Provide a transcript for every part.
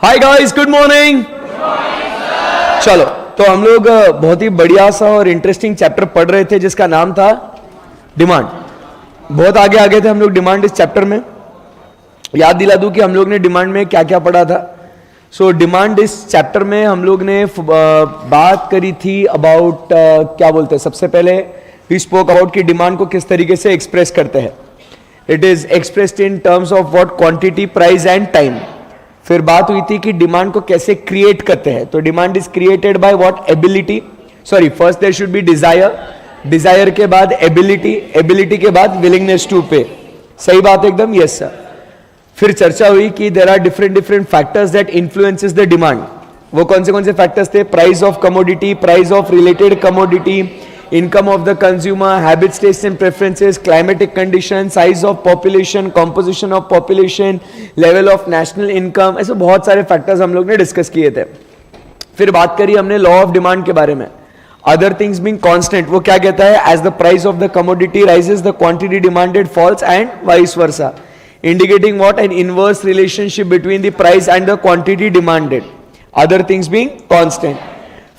Hi guys, good morning. चलो, तो हम लोग बहुत ही बढ़िया सा और इंटरेस्टिंग चैप्टर पढ़ रहे थे जिसका नाम था डिमांड। बहुत आगे आ गए थे हम लोग डिमांड इस चैप्टर में। याद दिला दूं कि हम लोग ने डिमांड में क्या क्या पढ़ा था। सो डिमांड इस चैप्टर में हम लोग ने बात करी थी अबाउट क्या बोलते हैं, सबसे पहले वी स्पोक अबाउट कि डिमांड को किस तरीके से एक्सप्रेस करते हैं। It is expressed in terms of what, quantity, price and time. फिर बात हुई थी कि डिमांड को कैसे क्रिएट करते हैं। तो demand is created by what, ability, sorry first there should be desire, desire के बाद एबिलिटी, एबिलिटी के बाद विलिंगनेस टू पे। सही बात एकदम, यस सर। फिर चर्चा हुई कि there are different factors that influences the demand. वो कौन से फैक्टर्स थे? Price of commodity, price of related commodity, income of the consumer, habits, taste and preferences, climatic condition, size of population, composition of population, level of national income. ऐसे बहुत सारे factors हम लोग ने डिस्कस किए थे। फिर बात करी हमने लॉ ऑफ डिमांड के बारे में। अदर थिंग्स बीइंग कांस्टेंट, वो क्या कहता है? As the price of the commodity rises the quantity demanded falls and vice versa, indicating what, an inverse relationship between the price and the quantity demanded, other things being constant.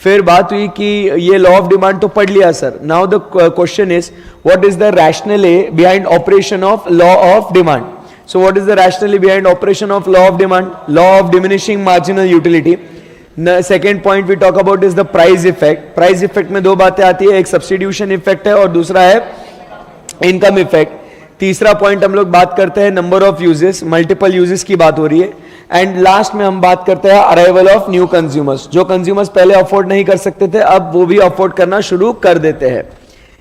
फिर बात हुई कि ये law of demand तो पढ़ लिया sir. Now the question is what is the rationale behind operation of law of demand. So what is the rationale behind operation of law of demand? Law of diminishing marginal utility. Second point we talk about is the price effect. Price effect में दो बातें आती है, एक substitution effect है और दूसरा है इनकम इफेक्ट। तीसरा पॉइंट हम लोग बात करते हैं number of uses, multiple uses की बात हो रही है। एंड लास्ट में हम बात करते हैं अराइवल ऑफ न्यू कंज्यूमर्स। जो कंज्यूमर्स पहले अफोर्ड नहीं कर सकते थे, अब वो भी अफोर्ड करना शुरू कर देते हैं।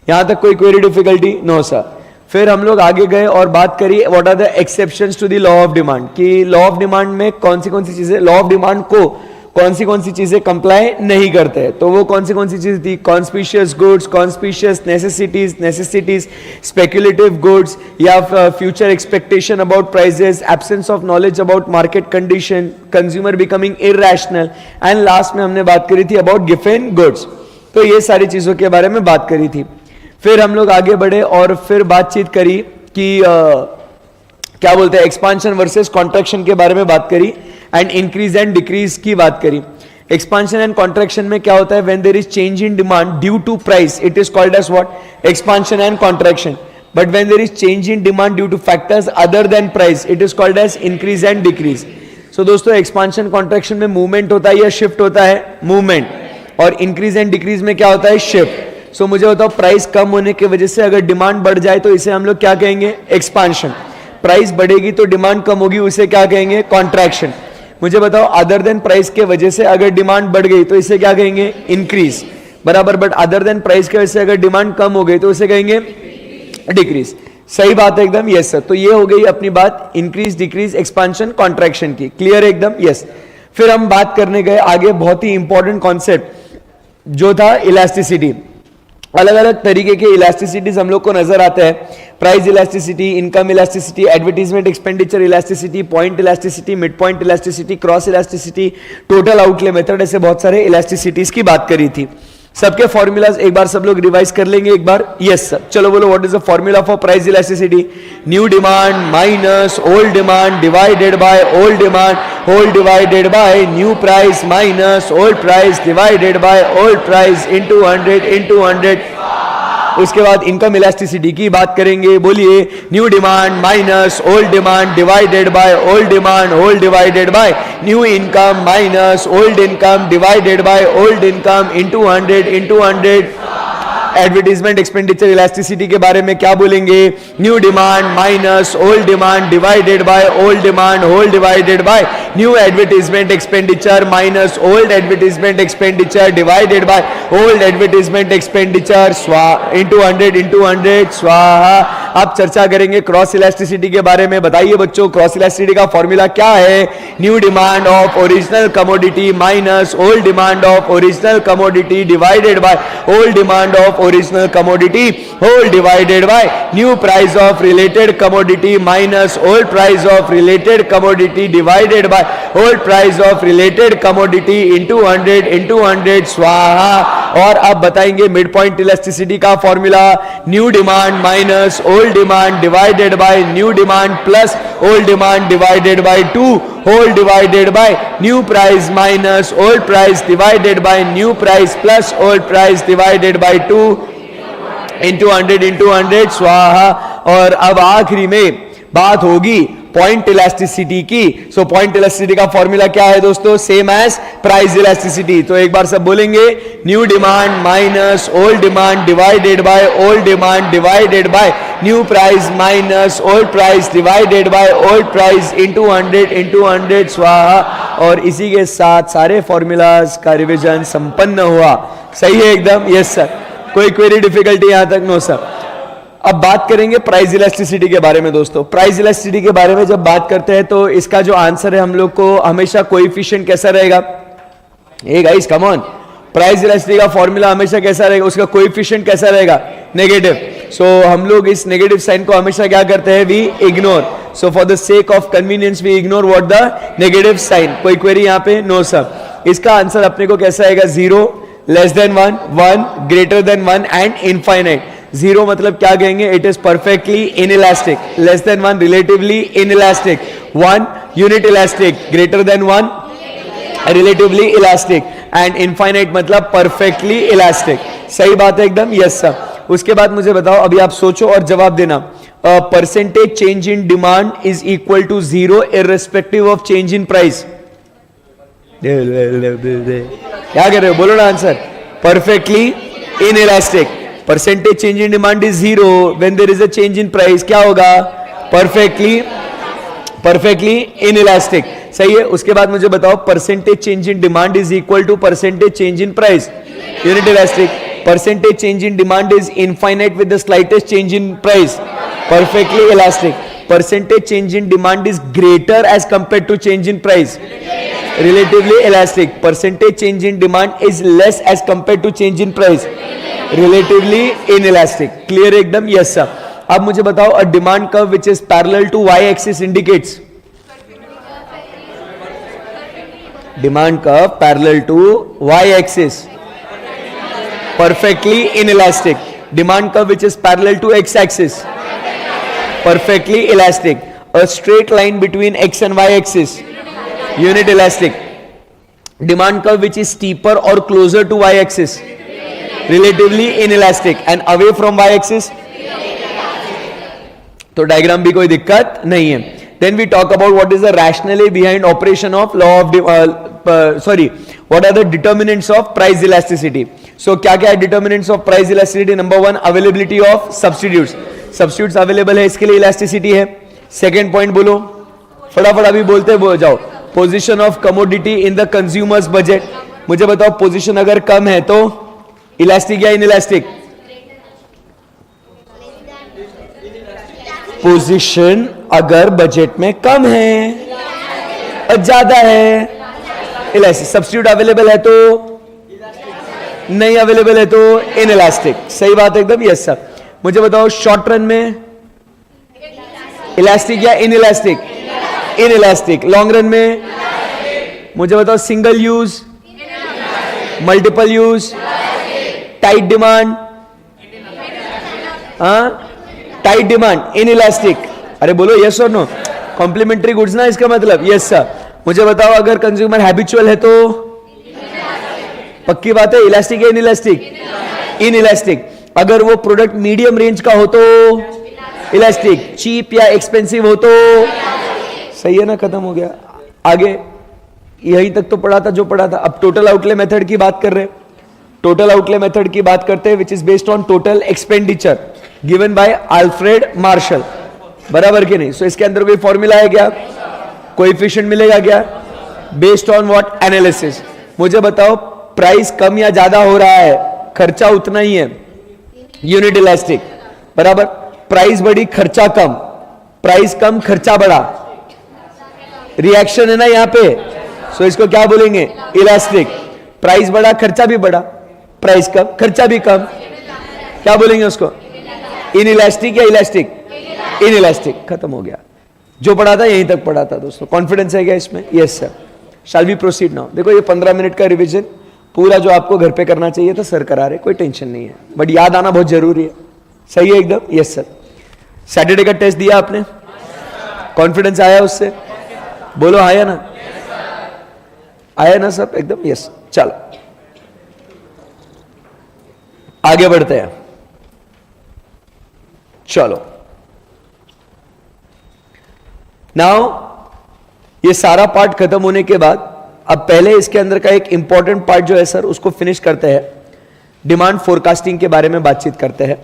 यहां तक कोई क्वेरी डिफिकल्टी? No sir. फिर हम लोग आगे गए और बात करी what are the exceptions to the law of demand, कि लॉ ऑफ डिमांड में कौन सी चीजें, लॉ ऑफ डिमांड को कौन सी चीजें कंप्लाई नहीं करते हैं। तो वो कौन सी चीजें थी? Conspicuous goods, conspicuous necessities, speculative goods या future expectation about prices, absence of knowledge about market condition, consumer becoming irrational, and last में हमने बात करी थी अबाउट गिवन गुड्स। तो ये सारी चीजों के बारे में बात करी थी। फिर हम लोग आगे बढ़े और फिर बातचीत करी कि क्या बोलते हैं, एक्सपांशन वर्सेस कॉन्ट्रैक्शन के बारे में बात करी एंड इंक्रीज एंड डिक्रीज की बात करी। एक्सपांशन एंड कॉन्ट्रैक्शन में क्या होता है? When there is change in demand due to price, it is called as what, expansion and contraction. But when there is change in demand due to factors other than price, it is called as increase and decrease. So दोस्तों, expansion contraction में movement होता है या shift होता है? Movement. और increase and decrease में क्या होता है? शिफ्ट। सो मुझे बताओ, प्राइस कम होने की वजह से अगर डिमांड बढ़ जाए तो इसे हम लोग क्या कहेंगे? एक्सपांशन। प्राइस बढ़ेगी तो डिमांड कम होगी, उसे क्या कहेंगे? कॉन्ट्रैक्शन। मुझे बताओ, अदर देन प्राइस के वजह से अगर डिमांड बढ़ गई तो इसे क्या कहेंगे? इंक्रीज। बराबर। बट अदर देन प्राइस की वजह से अगर डिमांड कम हो गई तो इसे कहेंगे डिक्रीज। सही बात है एकदम, यस सर। तो ये हो गई अपनी बात इंक्रीज, डिक्रीज, एक्सपांशन, कॉन्ट्रैक्शन की। क्लियर है एकदम? यस। फिर हम बात करने गए आगे बहुत ही इंपॉर्टेंट कॉन्सेप्ट जो था इलास्टिसिटी। अलग अलग तरीके के इलास्टिसिटीज हम लोग को नजर आते हैं। Price elasticity, income elasticity, advertisement expenditure elasticity, point elasticity, mid point elasticity, cross elasticity, total outlay method, ऐसे बहुत सारे इलास्टिसिटीज की बात करी थी। सबके फॉर्मूलाज एक बार सब लोग रिवाइज कर लेंगे एक बार? Yes sir. चलो बोलो, what is the formula for price elasticity? New demand minus old demand divided by old demand whole divided by new price minus old price divided by old price into 100 into 100। उसके बाद income elasticity की बात करेंगे। बोलिए, new demand minus old demand divided by old demand whole divided by new income minus old income divided by old income into 100 into 100। Advertisement expenditure elasticity के बारे में क्या बोलेंगे? New demand minus old demand divided by old demand whole divided by new advertisement expenditure minus old advertisement expenditure divided by old advertisement expenditure into 100 into 100 स्वाहा। अब चर्चा करेंगे cross elasticity के बारे में। बताइए बच्चों, क्रॉस इलास्टिसिटी का फॉर्मूला क्या है? New demand of original commodity minus old demand of original commodity divided by old demand of original commodity whole divided by new price of related commodity minus old price of related commodity divided by old price of related commodity into 100 स्वाहा। और अब बताएंगे mid point elasticity का formula, new demand minus old demand divided by new demand plus old demand divided by 2 whole divided by new price minus old price divided by new price plus old price divided by 2 into 100 स्वाहा। और अब आखिरी में बात होगी point elasticity की। So point elasticity का formula क्या है दोस्तों? Same as price elasticity. तो एक बार सब बोलेंगे, new demand minus old demand divided by old demand divided by new price minus old price divided by old price into 100 स्वाहा। और इसी के साथ सारे फॉर्मूलाज का रिवीजन संपन्न हुआ। सही है एकदम? Yes sir. कोई क्वेरी डिफिकल्टी यहां तक? No sir. अब बात करेंगे प्राइस इलास्टिसिटी के बारे में दोस्तों। प्राइस इलास्टिसिटी के बारे में जब बात करते हैं तो इसका जो आंसर है हम लोग को हमेशा कोएफिशिएंट कैसा रहेगा? Hey guys come on, price elasticity का फॉर्मूला हमेशा कैसा रहेगा? उसका कोएफिशिएंट कैसा रहेगा? नेगेटिव। सो हम लोग इस नेगेटिव साइन को हमेशा क्या करते हैं? We ignore. So for the sake of convenience we ignore what? The negative sign. कोई क्वेरी यहां पे? No sir. इसका आंसर अपने को कैसा आएगा? 0 less than 1, 1 greater than 1 and infinite. 0 मतलब क्या कहेंगे? It is perfectly inelastic. Less than 1 relatively inelastic. 1 unit elastic. Greater than 1 relatively elastic. And infinite मतलब परफेक्टली इलास्टिक। सही बात है एकदम? Yes sir. उसके बाद मुझे बताओ, अभी आप सोचो और जवाब देना। Percentage change in demand is equal to 0 irrespective of change in price. क्या कर रहे हो? बोलो ना answer. Perfectly inelastic. Percentage change in demand is 0 when there is a change in price. क्या होगा? Perfectly inelastic. सही है। उसके बाद मुझे बताओ, percentage change in demand is equal to percentage change in price, unit elastic. Percentage change in demand is infinite with the slightest change in price, perfectly elastic. Percentage change in demand is greater as compare to change in price, relatively elastic. Percentage change in demand is less as compared to change in price, relatively inelastic. Clear एकदम? Yes sir. अब मुझे बताओ, a demand curve which is parallel to y axis indicates, demand curve parallel to y axis, perfectly inelastic. Demand curve which is parallel to x axis, perfectly elastic. A straight line between x and y axis, unit elastic. Demand curve which is steeper or closer to y axis, relatively inelastic. And away from y axis, तो diagram भी कोई दिक्कत नहीं है. Then we talk about what is the rationale behind operation of law of what are the determinants of price elasticity. So क्या क्या है determinants of price elasticity? Number 1, availability of substitutes. Substitutes available है, इसके लिए elasticity है. Second point बोलो, फटाफट अभी बोलते जाओ. Position of commodity in the consumers budget. मुझे बताओ, पोजीशन अगर कम है तो इलास्टिक या इनइलास्टिक? पोजीशन अगर बजट में कम है और ज्यादा है, इलास्टिक. सब्स्टिट्यूट अवेलेबल है तो नहीं, अवेलेबल है तो इनइलास्टिक. सही बात है एकदम? Yes sir. मुझे बताओ, शॉर्ट रन में इलास्टिक या इनइलास्टिक? इनइलास्टिक. लॉन्ग रन में मुझे बताओ, single use, multiple use, tight demand, tight demand, inelastic. अरे बोलो यस और नो. कॉम्प्लीमेंट्री गुड्स ना इसका मतलब? Yes sir. मुझे बताओ, अगर कंज्यूमर हैबिचुअल है तो पक्की बात है, इलास्टिक या इनइलास्टिक? इनइलास्टिक. अगर वो प्रोडक्ट मीडियम रेंज का हो तो इलास्टिक. चीप या एक्सपेंसिव हो तो? सही है ना? खत्म हो गया. आगे यहीं तक तो पढ़ा था जो पढ़ा था. अब टोटल आउटले मेथड की बात कर रहे हैं. टोटल आउटले मेथड की बात करते हैं, which is based on total expenditure given by Alfred Marshall. बराबर कि नहीं? सो इसके अंदर कोई फॉर्मूला है क्या? कोएफिशिएंट मिलेगा क्या? Based on what? एनालिसिस. मुझे बताओ, प्राइस कम या ज्यादा हो रहा है, खर्चा उतना ही है, यूनिट इलास्टिक. बराबर. प्राइस बढ़ी, खर्चा कम, प्राइस कम, खर्चा बढ़ा, रिएक्शन है ना यहां पे. सो इसको क्या बोलेंगे? इलास्टिक. प्राइस बढ़ा, खर्चा भी बढ़ा, प्राइस कम, खर्चा भी कम, क्या बोलेंगे उसको? इनइलास्टिक या इलास्टिक? इनइलास्टिक. खत्म हो गया. जो पढ़ा था यहीं तक पढ़ा था दोस्तों. कॉन्फिडेंस है क्या इसमें? Yes sir. Shall we proceed now? देखो, ये 15 मिनट का रिवीजन पूरा जो आपको घर पे करना चाहिए था सर करा रहे, कोई टेंशन नहीं है, बट याद आना बहुत जरूरी है। सही है एकदम? Yes sir. सैटरडे का टेस्ट दिया आपने? कॉन्फिडेंस आया उससे? बोलो आया ना? आया ना सब एकदम? यस। चलो आगे बढ़ते हैं। चलो नाउ ये सारा पार्ट खत्म होने के बाद अब पहले इसके अंदर का एक इंपॉर्टेंट पार्ट जो है सर उसको फिनिश करते हैं। डिमांड फोरकास्टिंग के बारे में बातचीत करते हैं।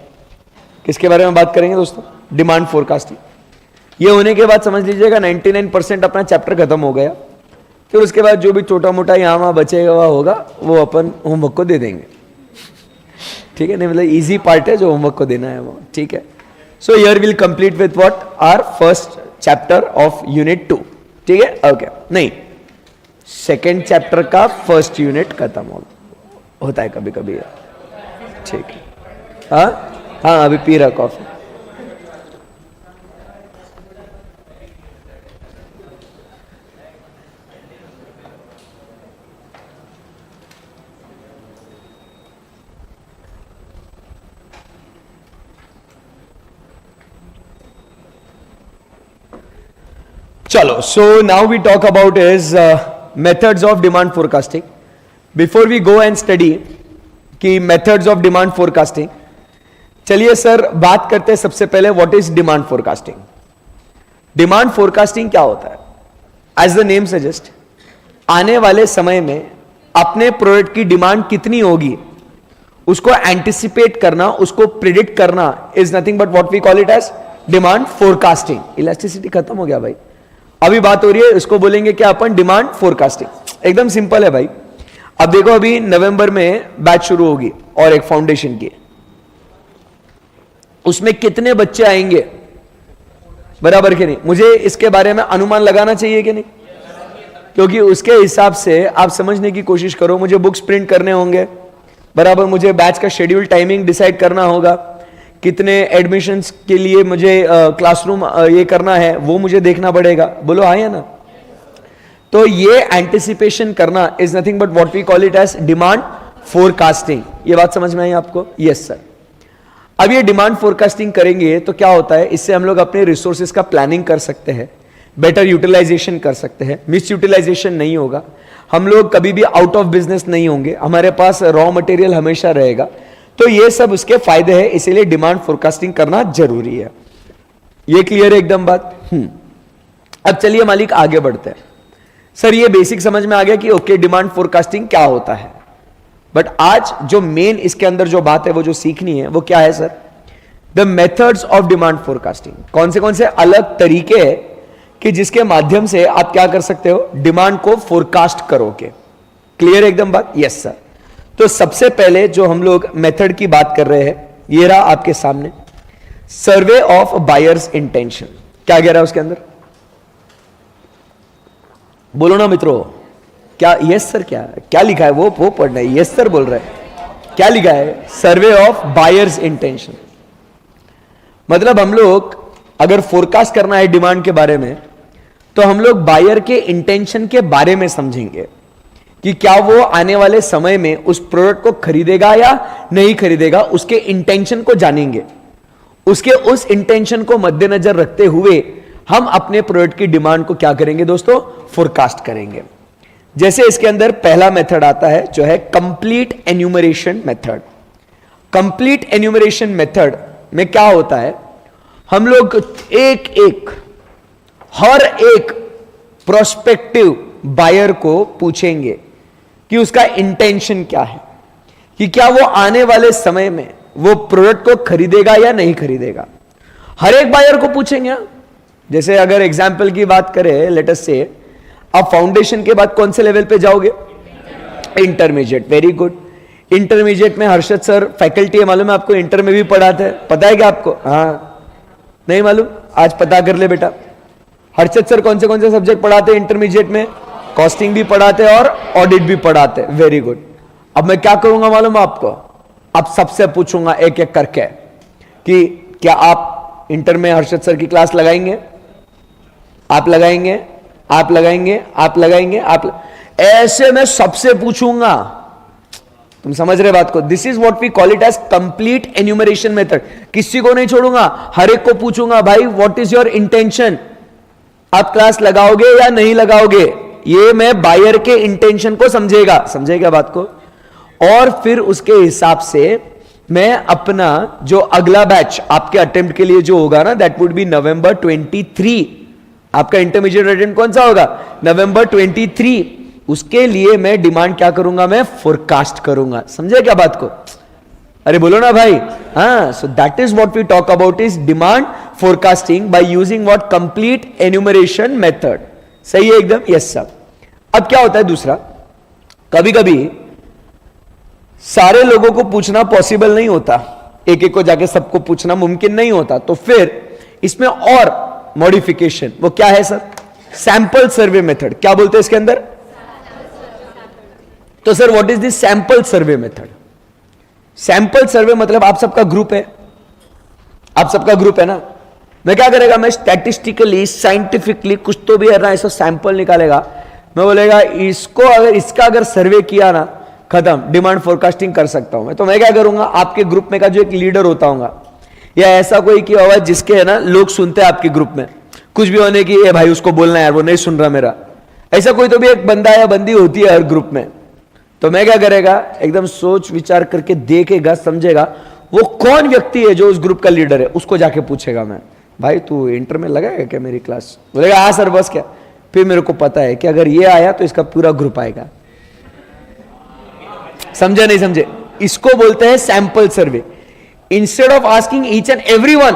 किसके बारे में बात करेंगे दोस्तों? Demand forecasting. ये होने के बाद समझ लीजिएगा 99% अपना चैप्टर खत्म हो गया। फिर उसके बाद जो भी छोटा मोटा यहां वहां बचेगा हुआ होगा वो अपन होमवर्क को दे देंगे। ठीक है? नहीं मतलब इजी पार्ट है जो होमवर्क को देना है वो। ठीक है? So here will complete with what our first chapter of unit 2। ठीक है? ओके। नहीं, सेकेंड चैप्टर का फर्स्ट यूनिट खत्म होता है कभी कभी। ठीक है? हाँ हाँ, अभी पी रहा कॉफी। चलो, so now we talk about is methods of demand forecasting. Before we go and study कि methods of demand forecasting, चलिए सर बात करते हैं सबसे पहले what is demand forecasting. Demand forecasting क्या होता है? As the name suggest, आने वाले समय में अपने प्रोडक्ट की डिमांड कितनी होगी उसको एंटिसिपेट करना, उसको प्रिडिक्ट करना is nothing but what we call it as demand forecasting. Elasticity खत्म हो गया भाई, अभी बात हो रही है, इसको बोलेंगे क्या अपन? Demand forecasting. एकदम सिंपल है भाई। अब देखो अभी नवंबर में बैच शुरू होगी और एक फाउंडेशन की, उसमें कितने बच्चे आएंगे बराबर के नहीं? मुझे इसके बारे में अनुमान लगाना चाहिए कि नहीं? क्योंकि उसके हिसाब से आप समझने की कोशिश करो। मुझे बुक्स प्रिंट करने होंगे बराबर, मुझे बैच का शेड्यूल टाइमिंग डिसाइड करना होगा, कितने एडमिशंस के लिए मुझे क्लासरूम ये करना है वो मुझे देखना पड़ेगा। बोलो हाँ या ना? तो ये एंटिसिपेशन करना is nothing but what we call it as demand forecasting. ये बात समझ में आई आपको? Yes sir. अब ये डिमांड फोरकास्टिंग करेंगे तो क्या होता है, इससे हम लोग अपने रिसोर्सेज का प्लानिंग कर सकते हैं, बेटर यूटिलाइजेशन कर सकते हैं, मिस यूटिलाइजेशन नहीं होगा, हम लोग कभी भी आउट ऑफ बिजनेस नहीं होंगे, हमारे पास रॉ मटेरियल हमेशा रहेगा। तो ये सब उसके फायदे हैं, इसीलिए डिमांड फोरकास्टिंग करना जरूरी है। ये क्लियर है एकदम बात? अब चलिए मालिक आगे बढ़ते हैं। सर ये बेसिक समझ में आ गया कि ओके डिमांड फोरकास्टिंग क्या होता है, बट आज जो मेन इसके अंदर जो बात है वो जो सीखनी है वो क्या है sir? The methods of demand forecasting. कौन से अलग तरीके हैं कि जिसके माध्यम से आप क्या कर सकते हो? डिमांड को फोरकास्ट करोगे। क्लियर है एकदम बात? Yes sir. तो सबसे पहले जो हम लोग मेथड की बात कर रहे हैं ये रहा आपके सामने, सर्वे ऑफ बायर्स इंटेंशन। क्या कह रहा है उसके अंदर? बोलो ना मित्रों, क्या यस सर? क्या लिखा है वो पढ़ना है। यस सर बोल रहे हैं। क्या लिखा है? सर्वे ऑफ बायर्स इंटेंशन। मतलब हम लोग अगर फोरकास्ट करना है डिमांड के बारे में तो हम लोग बायर के इंटेंशन के बारे में समझेंगे कि क्या वो आने वाले समय में उस प्रोडक्ट को खरीदेगा या नहीं खरीदेगा, उसके इंटेंशन को जानेंगे। उसके उस इंटेंशन को मद्देनजर रखते हुए हम अपने प्रोडक्ट की डिमांड को क्या करेंगे दोस्तों? फोरकास्ट करेंगे। जैसे इसके अंदर पहला मेथड आता है जो है complete enumeration method. Complete enumeration method में क्या होता है, हम लोग हर एक प्रोस्पेक्टिव बायर को पूछेंगे कि उसका इंटेंशन क्या है, कि क्या वो आने वाले समय में वो प्रोडक्ट को खरीदेगा या नहीं खरीदेगा। हर एक बायर को पूछेंगे। जैसे अगर एग्जाम्पल की बात करें, लेट अस से आप फाउंडेशन के बाद कौन से लेवल पे जाओगे? इंटरमीडिएट। Very good. इंटरमीडिएट में हर्षद सर फैकल्टी है, मालूम है आपको? इंटर में भी पढ़ाते हैं, पता है क्या आपको? हाँ, नहीं मालूम? आज पता कर ले बेटा। हर्षद सर कौन से सब्जेक्ट पढ़ाते हैं इंटरमीडिएट में? कॉस्टिंग भी पढ़ाते हैं और ऑडिट भी पढ़ाते हैं। Very good. अब मैं क्या करूंगा मालूम आपको? अब सबसे पूछूंगा एक एक करके कि क्या आप इंटर में हर्षद सर की क्लास लगाएंगे? आप लगाएंगे? आप लगाएंगे? आप लगाएंगे? ऐसे मैं सबसे पूछूंगा तुम समझ रहे बात को? This is what we call it as complete enumeration method. किसी को नहीं छोड़ूंगा, हर एक को पूछूंगा, भाई व्हाट इज योर इंटेंशन, आप क्लास लगाओगे या नहीं लगाओगे? ये मैं बायर के इंटेंशन को समझेगा बात को, और फिर उसके हिसाब से मैं अपना जो अगला बैच आपके अटेम्प्ट के लिए जो होगा ना, दैट वुड बी नवंबर 23। आपका इंटरमीडिएट अटेम्प्ट कौन सा होगा? नवंबर 23। उसके लिए मैं डिमांड क्या करूंगा? मैं फोरकास्ट करूंगा। समझे क्या बात को? अरे बोलो ना भाई। हाँ, so that is what we talk about is demand forecasting by using what? Complete enumeration method. सही है एकदम? Yes sir. अब क्या होता है दूसरा, कभी कभी सारे लोगों को पूछना पॉसिबल नहीं होता, एक एक को जाके सबको पूछना मुमकिन नहीं होता, तो फिर इसमें और मॉडिफिकेशन, वो क्या है सर? Sample survey method. क्या बोलते हैं इसके अंदर? तो sir what is this sample survey method? Sample survey मतलब आप सबका ग्रुप है, आप सबका ग्रुप है ना, मैं क्या करेगा? मैं स्टैटिस्टिकली साइंटिफिकली कुछ तो भी है ना, ऐसा सैंपल निकालेगा, मैं बोलेगा इसको अगर इसका अगर सर्वे किया ना, खत्म, डिमांड फोरकास्टिंग कर सकता हूं मैं। तो मैं क्या करूंगा? आपके ग्रुप में का जो एक लीडर होता हूंगा, या ऐसा कोई की आवाज जिसके है ना लोग सुनते हैं आपके ग्रुप में, कुछ भी होने की, ए भाई उसको बोलना है यार, वो नहीं सुन रहा मेरा, ऐसा कोई तो भी एक बंदा या बंदी होती है हर ग्रुप में। तो मैं क्या करेगा? एकदम सोच विचार करके देखेगा, समझेगा वो कौन व्यक्ति है जो उस ग्रुप का लीडर है, उसको जाके पूछेगा मैं, भाई तू इंटर में लगाएगा क्या मेरी क्लास? बोलेगा हाँ सर, बस क्या? फिर मेरे को पता है कि अगर ये आया तो इसका पूरा ग्रुप आएगा। समझे नहीं समझे? इसको बोलते हैं sample survey. Instead of asking each and everyone,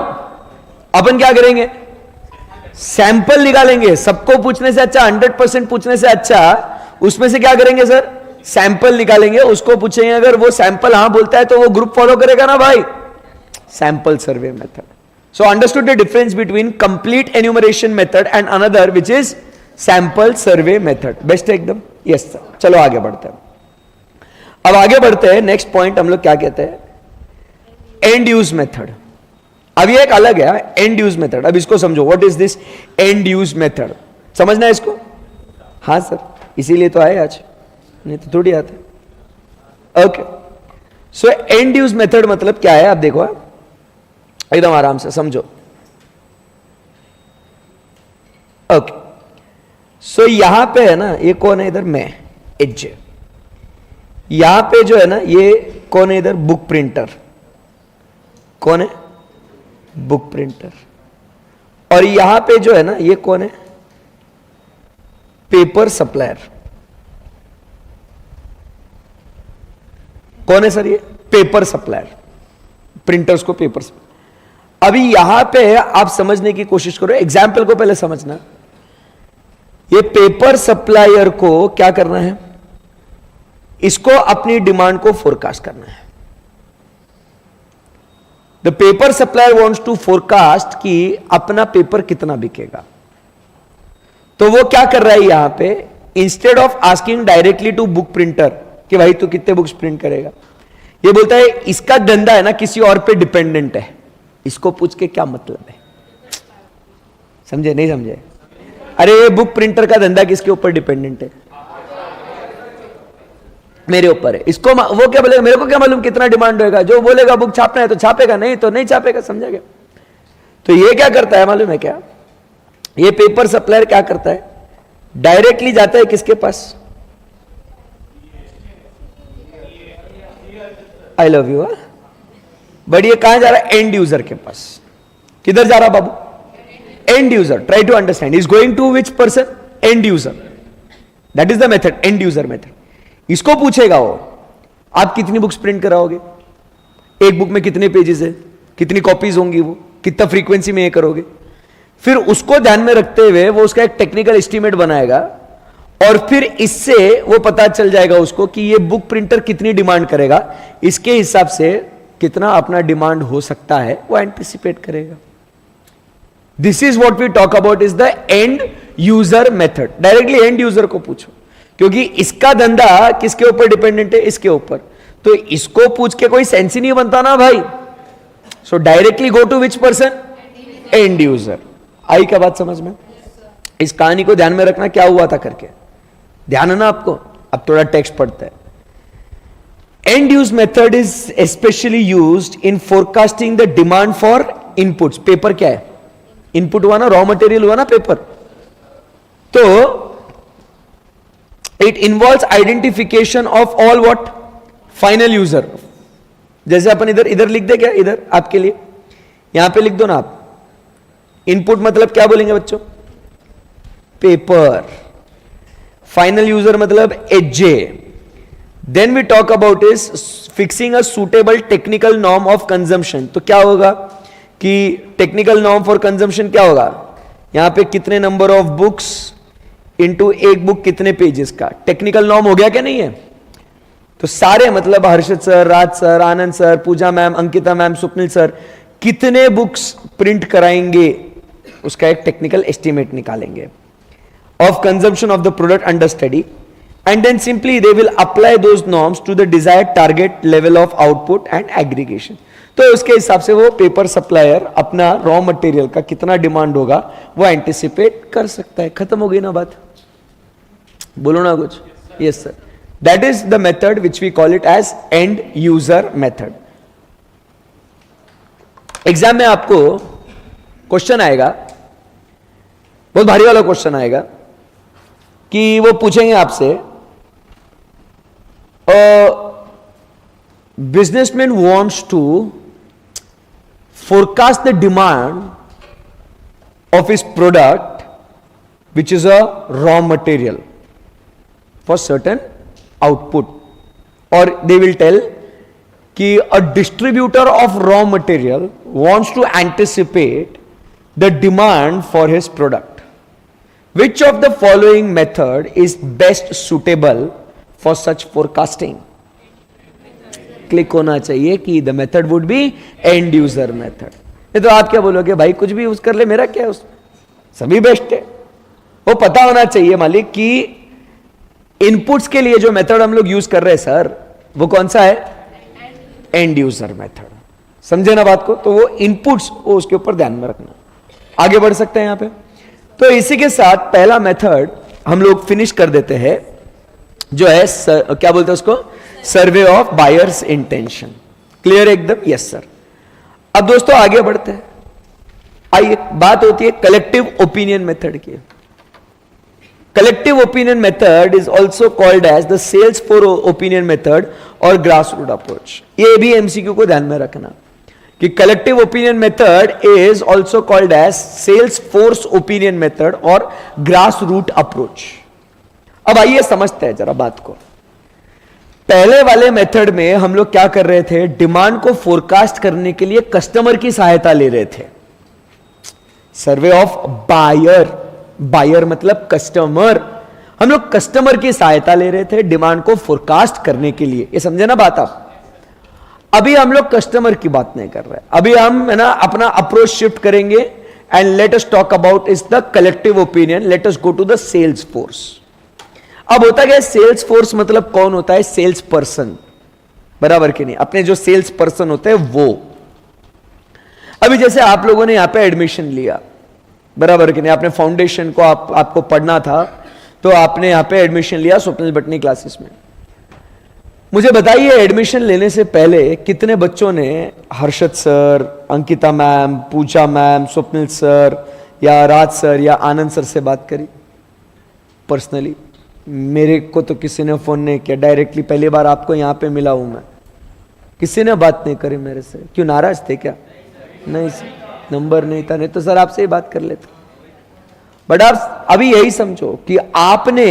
अपन क्या करेंगे? सैंपल निकालेंगे। सबको पूछने से अच्छा, 100% पूछने से अच्छा, उसमें से क्या करेंगे सर? सैंपल निकालेंगे, उसको पूछेंगे, अगर वो सैंपल हां बोलता है तो वो ग्रुप फॉलो करेगा ना भाई। Sample survey method. So understood the difference between complete enumeration method and another which is sample survey method. Best है एकदम? Yes sir. चलो आगे बढ़ते हैं। अब आगे बढ़ते हैं, नेक्स्ट पॉइंट हम लोग क्या कहते हैं? And use method. अब ये एक अलग है, एंड यूज मेथड। अब इसको समझो, what is this and use method? समझना है इसको? हाँ सर, इसीलिए तो आए आज, नहीं तो थोड़ी आते। Okay, so and use method मतलब क्या है? आप देखो एकदम आराम से समझो। ओके, सो यहां पे है ना, ये कौन है इधर? मैं, एज। यहां पे जो है ना, ये कौन है इधर? Book printer. कौन है? Book printer. और यहां पे जो है ना, ये कौन है? Paper supplier. कौन है सर? ये पेपर सप्लायर। प्रिंटर्स को पेपर सप्लायर। अभी यहां पे आप समझने की कोशिश करो, एग्जाम्पल को पहले समझना। ये पेपर सप्लायर को क्या करना है? इसको अपनी डिमांड को फोरकास्ट करना है। The paper supplier wants to forecast कि अपना पेपर कितना बिकेगा। तो वो क्या कर रहा है यहां पे? Instead of asking directly to book printer कि भाई तू कितने बुक्स प्रिंट करेगा, ये बोलता है इसका धंधा है ना किसी और पे डिपेंडेंट है, इसको पूछ के क्या मतलब है? समझे नहीं समझे? अरे ये बुक प्रिंटर का धंधा किसके ऊपर डिपेंडेंट है? मेरे ऊपर है। इसको वो क्या बोलेगा? मेरे को क्या मालूम कितना डिमांड होगा? जो बोलेगा बुक छापना है तो छापेगा, नहीं तो नहीं छापेगा। समझा गया? तो ये क्या करता है मालूम है क्या? ये पेपर सप्लायर क्या करता है? डायरेक्टली जाता है किसके पास? I love you. बट ये कहां जा रहा है? एंड यूजर के पास। किधर जा रहा बाबू? End user. Try to understand. Is going to which person? End user. That is the method, end user method. इसको पूछेगा वो, आप कितनी बुक्स प्रिंट कराओगे? एक बुक में कितने पेजेस है? कितनी कॉपीज होंगी? वो कितना फ्रीक्वेंसी में ये करोगे? फिर उसको ध्यान में रखते हुए वो उसका एक टेक्निकल एस्टीमेट बनाएगा, और फिर इससे वो पता चल जाएगा उसको कि ये बुक प्रिंटर कितनी डिमांड करेगा, इसके हिसाब से कितना अपना डिमांड हो सकता है वो एंटिसिपेट करेगा। This is what we talk about is the end user method. Directly end user को पूछो, क्योंकि इसका धंधा किसके ऊपर डिपेंडेंट है? इसके ऊपर। तो इसको पूछ के कोई सेंस ही नहीं बनता ना भाई। So directly go to which person? End user. आई क्या बात समझ में? इस कहानी को ध्यान में रखना, क्या हुआ था करके ध्यान है ना आपको? अब थोड़ा टेक्स्ट पढ़ते हैं। And use method is especially used in forecasting the demand for inputs. Paper क्या है? इनपुट हुआ ना, रॉ मटेरियल हुआ ना पेपर. तो it involves identification of all what? Final user. जैसे अपन इधर इधर लिख दे क्या? इधर आपके लिए यहां पे लिख दो ना आप. इनपुट मतलब क्या बोलेंगे बच्चों? पेपर. फाइनल यूजर मतलब एजे. Then we talk about is fixing a suitable technical norm of consumption. तो क्या होगा कि टेक्निकल नॉर्म फॉर कंजम्पशन क्या होगा? यहां पे कितने नंबर ऑफ बुक्स इनटू एक बुक कितने पेजेस का टेक्निकल नॉर्म हो गया क्या? नहीं है. तो सारे मतलब Harshad sir, Raj sir, Anand sir, Pooja ma'am, Ankita ma'am, Swapnil sir कितने बुक्स प्रिंट कराएंगे उसका एक टेक्निकल एस्टिमेट निकालेंगे of consumption of the product under study. And then simply they will apply those norms to the desired target level of output and aggregation. तो उसके हिसाब से वो पेपर सप्लायर अपना रॉ मटेरियल का कितना डिमांड होगा वो एंटिसिपेट कर सकता है. खत्म हो गई ना बात? बोलो ना कुछ. Yes sir. That is the method which we call it as end user method. Exam में आपको क्वेश्चन आएगा, बहुत भारी वाला क्वेश्चन आएगा कि वो पूछेंगे आपसे, businessman wants to forecast the demand of his product which is a raw material for certain output, or they will tell कि a distributor of raw material wants to anticipate the demand for his product. Which of the following method is best suitable for such forecasting? Click होना चाहिए कि the method would be and user method. नहीं तो आप क्या बोलोगे? भाई कुछ भी यूज कर ले, मेरा क्या है उसमें, सभी बेस्ट है. वो पता होना चाहिए मालिक कि इनपुट्स के लिए जो मेथड हम लोग यूज कर रहे हैं सर वो कौन सा है? And user method. समझे ना बात को? तो वो इनपुट्स वो उसके ऊपर ध्यान में रखना. आगे बढ़ सकते हैं यहां पे. तो इसी के साथ पहला मेथड हम लोग फिनिश कर देते हैं जो है क्या बोलते हैं उसको? Survey of buyers intention. Clear एकदम? Yes sir. अब दोस्तों आगे बढ़ते हैं. आइए, बात होती है कलेक्टिव ओपिनियन मेथड की. Collective opinion method is also called as the sales for opinion method और ग्रास रूट अप्रोच. ये भी एमसीक्यू को ध्यान में रखना कि collective opinion method is also called as sales force opinion method और ग्रास रूट अप्रोच. अब आइए समझते हैं जरा बात को. पहले वाले मेथड में हम लोग क्या कर रहे थे? डिमांड को फोरकास्ट करने के लिए कस्टमर की सहायता ले रहे थे. Survey of buyer. बायर मतलब कस्टमर. हम लोग कस्टमर की सहायता ले रहे थे डिमांड को फोरकास्ट करने के लिए. ये समझे ना बात आप? अभी हम लोग कस्टमर की बात नहीं कर रहे. अभी हम है ना अपना अप्रोच शिफ्ट करेंगे and let us talk about is the collective opinion. Let us go to the sales force. अब होता क्या? सेल्स फोर्स मतलब कौन होता है? Sales person. बराबर कि नहीं? अपने जो सेल्स पर्सन होते हैं वो. अभी जैसे आप लोगों ने यहां पे एडमिशन लिया, बराबर कि नहीं? आपने फाउंडेशन को आपको पढ़ना था तो आपने यहां पे एडमिशन लिया स्वप्निल बटनी क्लासेस में. मुझे बताइए एडमिशन लेने से पहले कितने बच्चों ने हर्षद सर, अंकिता मैम, पूजा मैम, स्वप्निल सर या राज सर या आनंद सर से बात करी पर्सनली? मेरे को तो किसी ने फोन नहीं किया. डायरेक्टली पहली बार आपको यहां पे मिला हूं मैं. किसी ने बात नहीं करी मेरे से. क्यों, नाराज थे क्या? नहीं सर, नंबर नहीं था. नहीं तो सर आपसे ही बात कर लेते. बट आप अभी यही समझो कि आपने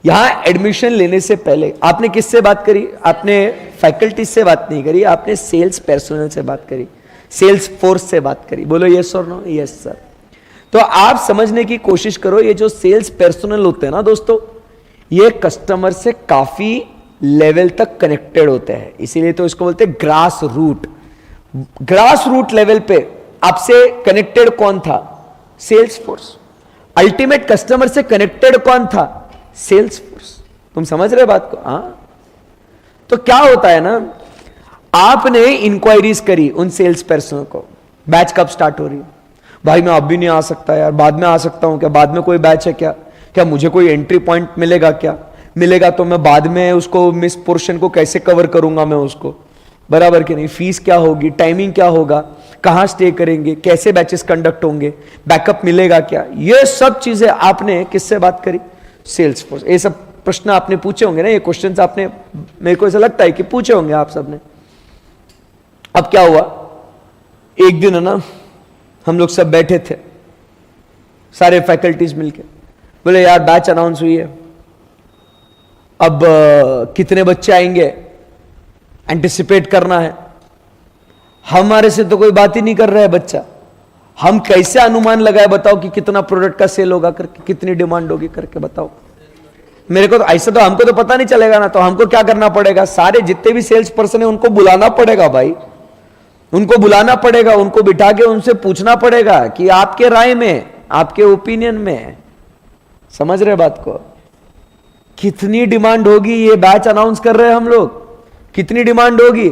यहां एडमिशन लेने से पहले आपने किससे बात करी? आपने फैकल्टी से बात नहीं करी, आपने सेल्स पर्सनल से बात करी, सेल्स फोर्स से बात करी. बोलो यस और नो? Yes sir. तो आप समझने की कोशिश करो, ये जो सेल्स पर्सनल होते हैं ना दोस्तों, ये कस्टमर से काफी लेवल तक कनेक्टेड होते हैं. इसीलिए तो इसको बोलते हैं grass root. Grass root level पे आपसे कनेक्टेड कौन था? Sales force. अल्टीमेट कस्टमर से कनेक्टेड कौन था? Sales force. तुम समझ रहे बात को? हाँ. तो क्या होता है ना, आपने इंक्वायरीज करी उन सेल्स पर्सन को, बैच कब स्टार्ट हो रही है? भाई मैं अब भी नहीं आ सकता यार, बाद में आ सकता हूं क्या? बाद में कोई बैच है क्या? क्या मुझे कोई एंट्री पॉइंट मिलेगा क्या? मिलेगा तो मैं बाद में उसको मिस पोर्शन को कैसे कवर करूंगा मैं उसको, बराबर कि नहीं, फीस क्या होगी, टाइमिंग क्या होगा, कहां स्टे करेंगे, कैसे बैचेस कंडक्ट होंगे, बैकअप मिलेगा क्या, ये सब चीजें आपने किससे बात करी, सेल्स फोर्स। ये सब प्रश्न आपने पूछे होंगे ना, ये क्वेश्चंस आपने, मेरे को ऐसा लगता है कि पूछे होंगे आप सबने। अब क्या हुआ, एक दिन है ना, हम लोग सब बैठे थे, सारे फैकल्टीज मिलके, बोले यार बैच अनाउंस हुई है, अब कितने बच्चे आएंगे एंटिसिपेट करना है। हमारे से तो कोई बात ही नहीं कर रहा है बच्चा, हम कैसे अनुमान लगाए बताओ कि कितना प्रोडक्ट का सेल होगा करके, कितनी डिमांड होगी करके बताओ। मेरे को तो ऐसा, तो हमको तो पता नहीं चलेगा ना, तो हमको क्या करना पड़ेगा, सारे जितने भी सेल्स पर्सन है उनको बुलाना पड़ेगा भाई, उनको बुलाना पड़ेगा, उनको बिठा के उनसे पूछना पड़ेगा कि आपके राय में, आपके ओपिनियन में, समझ रहे बात को, कितनी डिमांड होगी, ये बैच अनाउंस कर रहे हैं हम लोग, कितनी डिमांड होगी।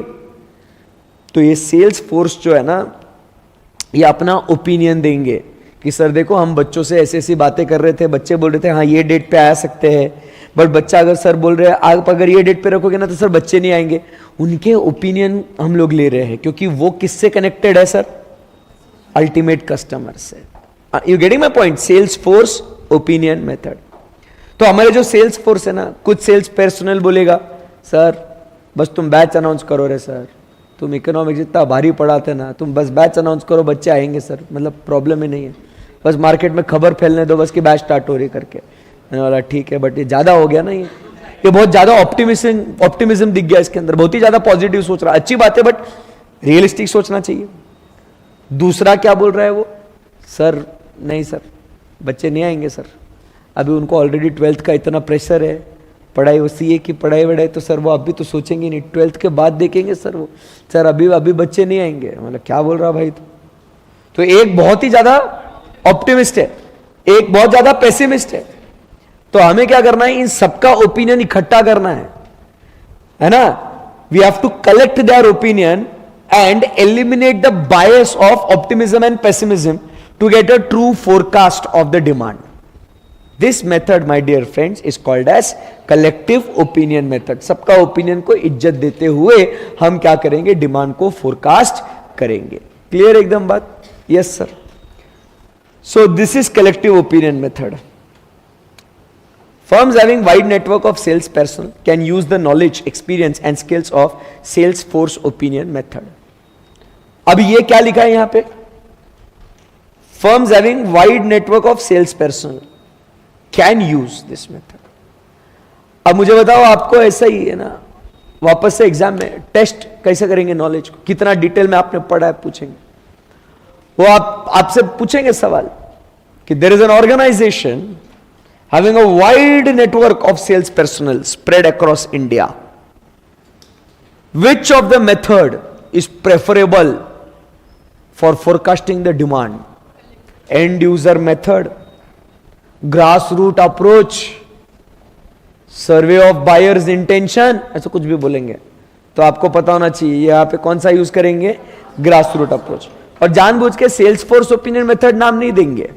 तो ये सेल्स फोर्स जो है ना, ये अपना ओपिनियन देंगे कि सर देखो हम बच्चों से ऐसी ऐसी बातें कर रहे थे, बच्चे बोल रहे थे हाँ ये डेट पे आ सकते हैं, बट बच्चा अगर सर बोल रहे हैं आप अगर ये डेट पे रखोगे ना तो सर बच्चे नहीं आएंगे। उनके ओपिनियन हम लोग ले रहे हैं, क्योंकि वो किससे कनेक्टेड है सर, अल्टीमेट कस्टमर से। You getting my point, sales force opinion method. तो हमारे जो सेल्स फोर्स है ना, कुछ सेल्स पर्सनल बोलेगा सर बस तुम बैच अनाउंस करो रे सर, तुम इकोनॉमिक्स इतना भारी पढ़ाते ना, तुम बस बैच अनाउंस करो, बच्चे आएंगे सर, मतलब प्रॉब्लम ही नहीं है, बस मार्केट में खबर फैलने दो बस कि बैच स्टार्ट हो रही करके। मैंने बोला ठीक है, बट ये ज़्यादा हो गया ना, ये बहुत ज़्यादा ऑप्टिमिज्म दिख गया इसके अंदर, बहुत ही ज़्यादा पॉजिटिव सोच रहा है, अच्छी बात है बट रियलिस्टिक सोचना चाहिए। दूसरा क्या बोल रहा है वो, सर नहीं सर बच्चे नहीं आएंगे सर, अभी उनको ऑलरेडी 12th का इतना प्रेशर है, पढ़ाई वो सीए की पढ़ाई वढ़ाई, तो सर वो अभी तो सोचेंगे नहीं, 12th के बाद देखेंगे सर वो, सर अभी बच्चे नहीं आएंगे। मतलब क्या बोल रहा भाई तो एक बहुत ही ज्यादा ऑप्टिमिस्ट है, एक बहुत ज्यादा पेसिमिस्ट है। तो हमें क्या करना है, इन सबका ओपिनियन इकट्ठा करना है ना, we have to collect their opinion and eliminate the bias of optimism and pessimism to get a true forecast of the demand. This method, my dear friends, is called as collective opinion method. सबका opinion को इज्जत देते हुए हम क्या करेंगे, demand को forecast करेंगे। क्लियर एकदम बात? Yes sir. So this is collective opinion method. Firms having wide network of sales personnel can use the knowledge, experience and skills of sales force opinion method. अब ये क्या लिखा है यहां पे, Firms having wide network of sales personnel can use this method. अब मुझे बताओ, आपको ऐसा ही है ना, वापस से एग्जाम में टेस्ट कैसे करेंगे, नॉलेज को कितना डिटेल में आपने पढ़ा है पूछेंगे, वो आपसे पूछेंगे सवाल कि there is an organisation having a wide network of sales personnel spread across India, which of the method is preferable for forecasting the demand, end user method, grass root approach, survey of buyers intention, ऐसा कुछ भी बोलेंगे तो आपको पता होना चाहिए यहां पे कौन सा यूज करेंगे, ग्रास रूट अप्रोच। और जानबूझ के सेल्स फोर्स ओपिनियन मेथड नाम नहीं देंगे,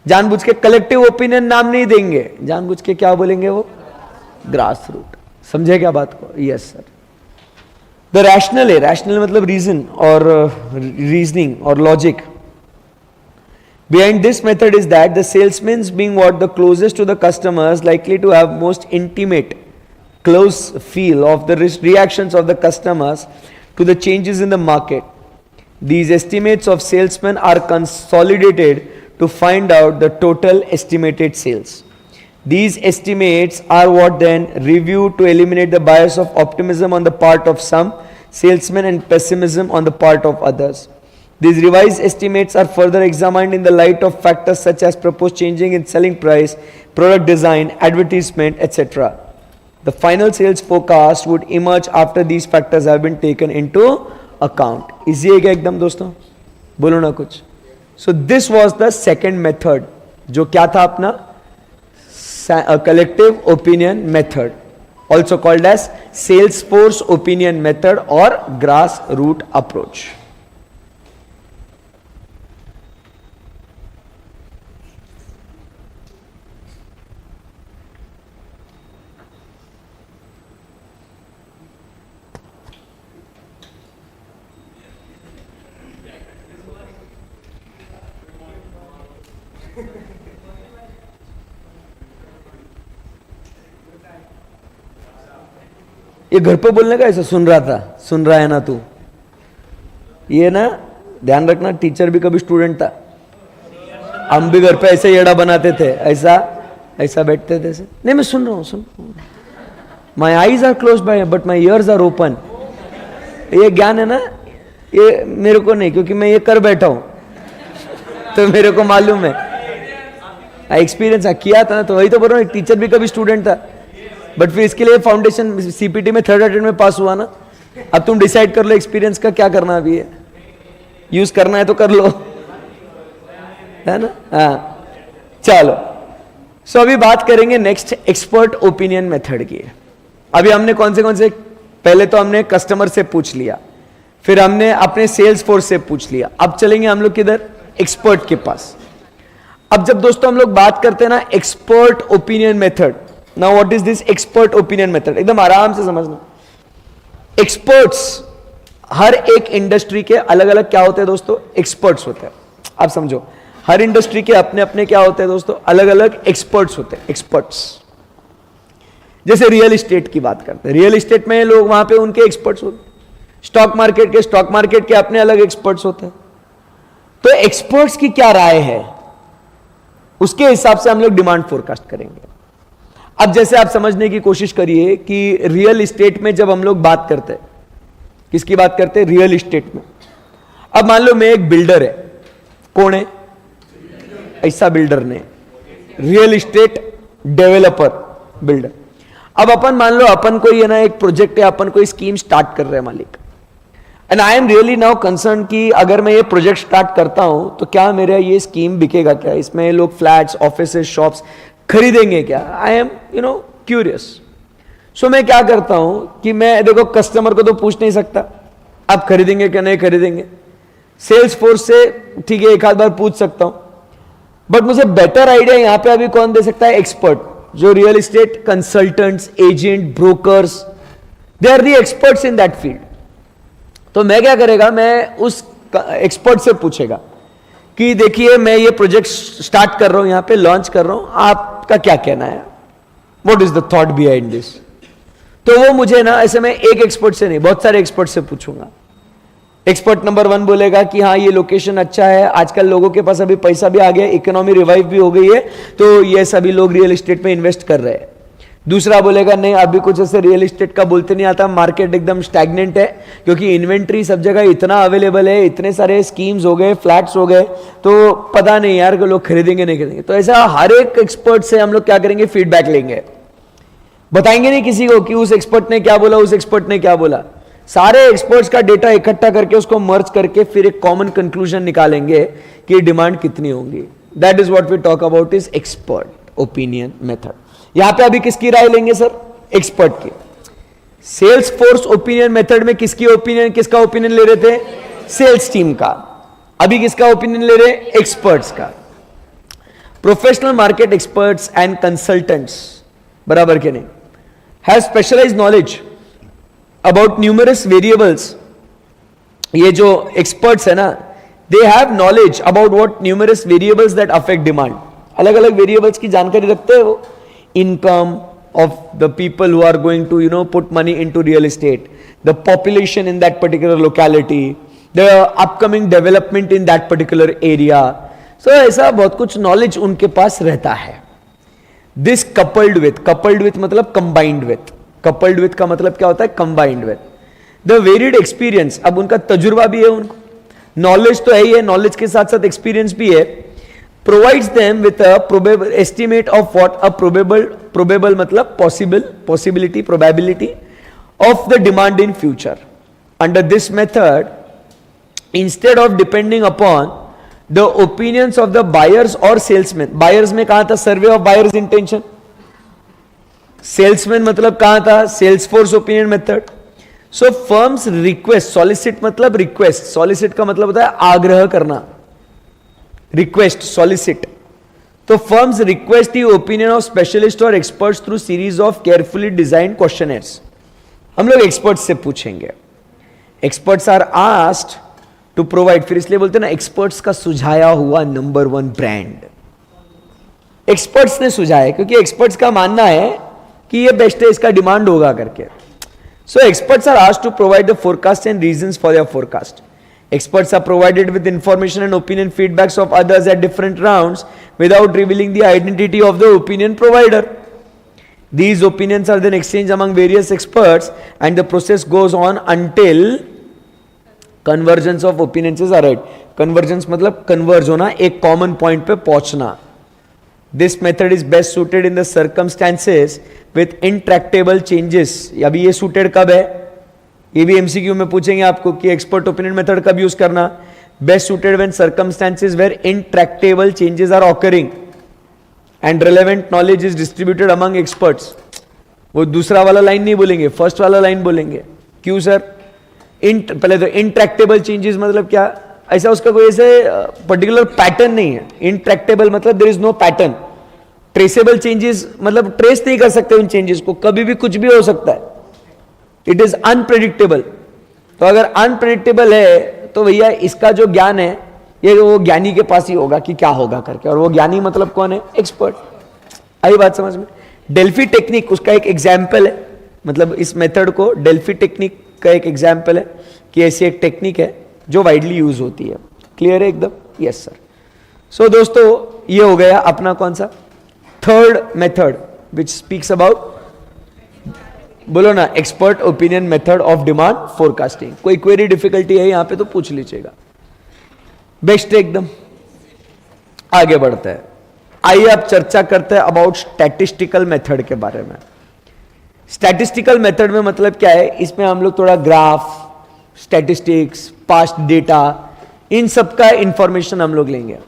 जानबूझ के कलेक्टिव ओपिनियन नाम नहीं देंगे, जानबूझ के क्या बोलेंगे वो, ग्रास रूट। समझे क्या बात को? Yes sir. द रैशनल है, रैशनल मतलब रीजन और रीजनिंग और logic behind this method is that the salesmen being what the closest to the customers likely to have most intimate close feel of the reactions of the customers to the changes in the market. These estimates of salesmen are consolidated to find out the total estimated sales. These estimates are what then reviewed to eliminate the bias of optimism on the part of some salesmen and pessimism on the part of others. These revised estimates are further examined in the light of factors such as proposed changing in selling price, product design, advertisement, etc. The final sales forecast would emerge after these factors have been taken into account. Easy है क्या एकदम दोस्तों? बोलो ना कुछ। So this was the second method, जो क्या था अपना, collective opinion method, also called as sales force opinion method or grass root approach. ये घर पे बोलने का ऐसा सुन रहा था, सुन रहा है ना तू, ये ना ध्यान रखना, टीचर भी कभी स्टूडेंट था, हम भी घर पे ऐसे येड़ा बनाते थे, ऐसा ऐसा बैठते थे ऐसे, नहीं मैं सुन रहा हूँ, सुन रहा हूँ, my eyes are close by but my ears are open. ये ज्ञान है ना, ये मेरे को नहीं, क्योंकि मैं ये कर बैठा हूं तो मेरे को मालूम है, एक्सपीरियंस किया था ना, तो वही तो बोल रहा हूँ, एक टीचर भी कभी स्टूडेंट था, बट फिर इसके लिए फाउंडेशन सीपीटी में 3rd अटेम्प्ट में पास हुआ ना। अब तुम डिसाइड कर लो एक्सपीरियंस का क्या करना अभी है, यूज करना है तो कर लो, है ना। हाँ चलो, सो अभी बात करेंगे नेक्स्ट एक्सपर्ट ओपिनियन मेथड की। अभी हमने कौन से पहले तो हमने कस्टमर से पूछ लिया, फिर हमने अपने सेल्स फोर्स से पूछ लिया, अब चलेंगे हम लोग किधर, एक्सपर्ट के पास। अब जब दोस्तों हम लोग बात करते हैं ना expert opinion method, now what is this expert opinion method, एकदम आराम से समझना। एक्सपर्ट्स, हर एक इंडस्ट्री के अलग अलग क्या होते हैं दोस्तों, एक्सपर्ट्स होते हैं। आप समझो, हर इंडस्ट्री के अपने अपने क्या होते हैं दोस्तों, अलग अलग एक्सपर्ट्स होते हैं, एक्सपर्ट्स। जैसे रियल एस्टेट की बात करते हैं, रियल एस्टेट में लोग वहां पे उनके एक्सपर्ट्स होते हैं, स्टॉक मार्केट के अपने अलग एक्सपर्ट्स होते हैं। तो एक्सपर्ट्स की क्या राय है, उसके हिसाब से हम लोग डिमांड फोरकास्ट करेंगे। अब जैसे आप समझने की कोशिश करिए कि रियल एस्टेट में जब हम लोग बात करते हैं, किसकी बात करते हैं, रियल एस्टेट में। अब मान लो मैं एक बिल्डर है, कौन है, ऐसा बिल्डर ने, रियल एस्टेट डेवलपर बिल्डर। अब अपन मान लो अपन कोई है ना एक प्रोजेक्ट है, अपन कोई स्कीम स्टार्ट कर रहे हैं मालिक, and I am really now concern कि अगर मैं ये प्रोजेक्ट स्टार्ट करता हूं तो क्या मेरा ये स्कीम बिकेगा, क्या इसमें लोग फ्लैट्स, ऑफिसेस, शॉप्स खरीदेंगे क्या, आई एम क्यूरियस। सो मैं क्या करता हूं कि मैं देखो कस्टमर को तो पूछ नहीं सकता आप खरीदेंगे क्या नहीं खरीदेंगे, सेल्स फोर्स से ठीक है एक आध बार पूछ सकता हूं, बट मुझे बेटर आइडिया यहां पे अभी कौन दे सकता है, एक्सपर्ट, जो real estate consultants, agent, brokers, they are the experts in that field. तो मैं क्या करेगा, मैं उस एक्सपर्ट से पूछेगा कि देखिए मैं ये प्रोजेक्ट स्टार्ट कर रहा हूं, यहां पे लॉन्च कर रहा हूं, आपका क्या कहना है, what is the thought behind this. तो वो मुझे ना ऐसे मैं एक एक्सपर्ट से नहीं बहुत सारे एक्सपर्ट से पूछूंगा। एक्सपर्ट नंबर 1 बोलेगा कि हाँ ये लोकेशन अच्छा है, आजकल लोगों के पास अभी पैसा भी आ गया, इकोनॉमी रिवाइव भी हो गई है, तो ये सभी लोग रियल एस्टेट में इन्वेस्ट कर रहे हैं। दूसरा बोलेगा नहीं अभी कुछ ऐसे रियल एस्टेट का बोलते नहीं आता, मार्केट एकदम स्टैग्नेंट है, क्योंकि इन्वेंट्री सब जगह इतना अवेलेबल है, इतने सारे स्कीम्स हो गए, फ्लैट्स हो गए, तो पता नहीं यार कि लोग खरीदेंगे नहीं खरीदेंगे। तो ऐसा हर एक एक्सपर्ट से हम लोग क्या करेंगे, फीडबैक लेंगे, बताएंगे नहीं किसी को कि उस एक्सपर्ट ने क्या बोला, उस एक्सपर्ट ने क्या बोला, सारे एक्सपर्ट्स का डेटा इकट्ठा करके उसको मर्ज करके फिर एक कॉमन कंक्लूजन निकालेंगे कि डिमांड कितनी होगी। That is what we talk about is expert opinion method. यहां पे अभी किसकी राय लेंगे सर, एक्सपर्ट की। सेल्स फोर्स ओपिनियन मेथड में किसका ओपिनियन ले रहे थे, सेल्स टीम का। अभी किसका ओपिनियन ले रहे, एक्सपर्ट्स का। Professional market experts and consultants, बराबर के नहीं, have specialised knowledge about numerous variables. ये जो एक्सपर्ट्स है ना, they have knowledge about what numerous variables that affect demand. अलग अलग वेरिएबल्स की जानकारी रखते हैं वो, income of the people who are going to put money into real estate, the population in that particular locality, the upcoming development in that particular area. So ऐसा बहुत कुछ knowledge उनके पास रहता है। This coupled with मतलब combined with का मतलब क्या होता है, combined with the varied experience। अब उनका तजुर्बा भी है, उनको knowledge तो है ही है, knowledge के साथ साथ experience भी है, provides them with a probable estimate of what a probable मतलब possibility, probability of the demand in future. Under this method, instead of depending upon the opinions of the buyers or salesmen, buyers में कहा था survey of buyers intention, salesman मतलब कहा था sales force opinion method. So firms request, solicit मतलब request, solicit का मतलब होता है आग्रह करना, रिक्वेस्ट, सॉलिसिट। तो firms request the opinion of specialist और experts through series of carefully design questionnaires. हम लोग एक्सपर्ट्स से पूछेंगे, experts are asked to provide, फिर इसलिए बोलते हैं ना एक्सपर्ट्स का सुझाया हुआ नंबर 1 ब्रांड, एक्सपर्ट्स ने सुझाया, क्योंकि एक्सपर्ट्स का मानना है कि ये बेस्ट है, इसका डिमांड होगा करके। So experts are asked to provide the forecast and reasons for their forecast. Experts are provided with information and opinion feedbacks of others at different rounds without revealing the identity of the opinion provider. These opinions are then exchanged among various experts and the process goes on until convergence of opinions is arrived. Convergence मतलब converge होना, एक common point पे पहुंचना. This method is best suited in the circumstances with intractable changes. अभी ये suited कब है? ये भी MCQ में पूछेंगे आपको कि expert opinion method कब use करना. Best suited when circumstances where intractable changes are occurring and relevant knowledge is distributed among experts. वो दूसरा वाला लाइन नहीं बोलेंगे, फर्स्ट वाला लाइन बोलेंगे. क्यों सर? पहले तो intractable changes मतलब क्या? ऐसा उसका कोई ऐसे पर्टिकुलर पैटर्न नहीं है. इंट्रैक्टेबल मतलब there is no pattern. Traceable changes मतलब ट्रेस नहीं कर सकते उन चेंजेस को, कभी भी कुछ भी हो सकता है. It is unpredictable. तो अगर अनप्रेडिक्टेबल है तो भैया इसका जो ज्ञान है ये वो ज्ञानी के पास ही होगा कि क्या होगा करके. और वो ज्ञानी मतलब कौन है? एक्सपर्ट. आई बात समझ में? डेल्फी टेक्निक उसका एक एग्जाम्पल है. मतलब इस मेथड को डेल्फी टेक्निक का एक एग्जाम्पल है कि ऐसी एक टेक्निक है जो वाइडली यूज होती है. क्लियर है एकदम? Yes sir. सो दोस्तों ये हो गया अपना कौन सा third method which speaks about, बोलो ना, expert opinion method of demand forecasting. कोई क्वेरी डिफिकल्टी है यहां पे तो पूछ लीजिएगा. बेस्ट एकदम. आगे बढ़ते हैं. आइए अब चर्चा करते हैं अबाउट स्टैटिस्टिकल मेथड के बारे में. स्टैटिस्टिकल मेथड में मतलब क्या है? इसमें हम लोग थोड़ा ग्राफ, स्टैटिस्टिक्स, पास्ट डेटा, इन सब का इंफॉर्मेशन हम लोग लेंगे.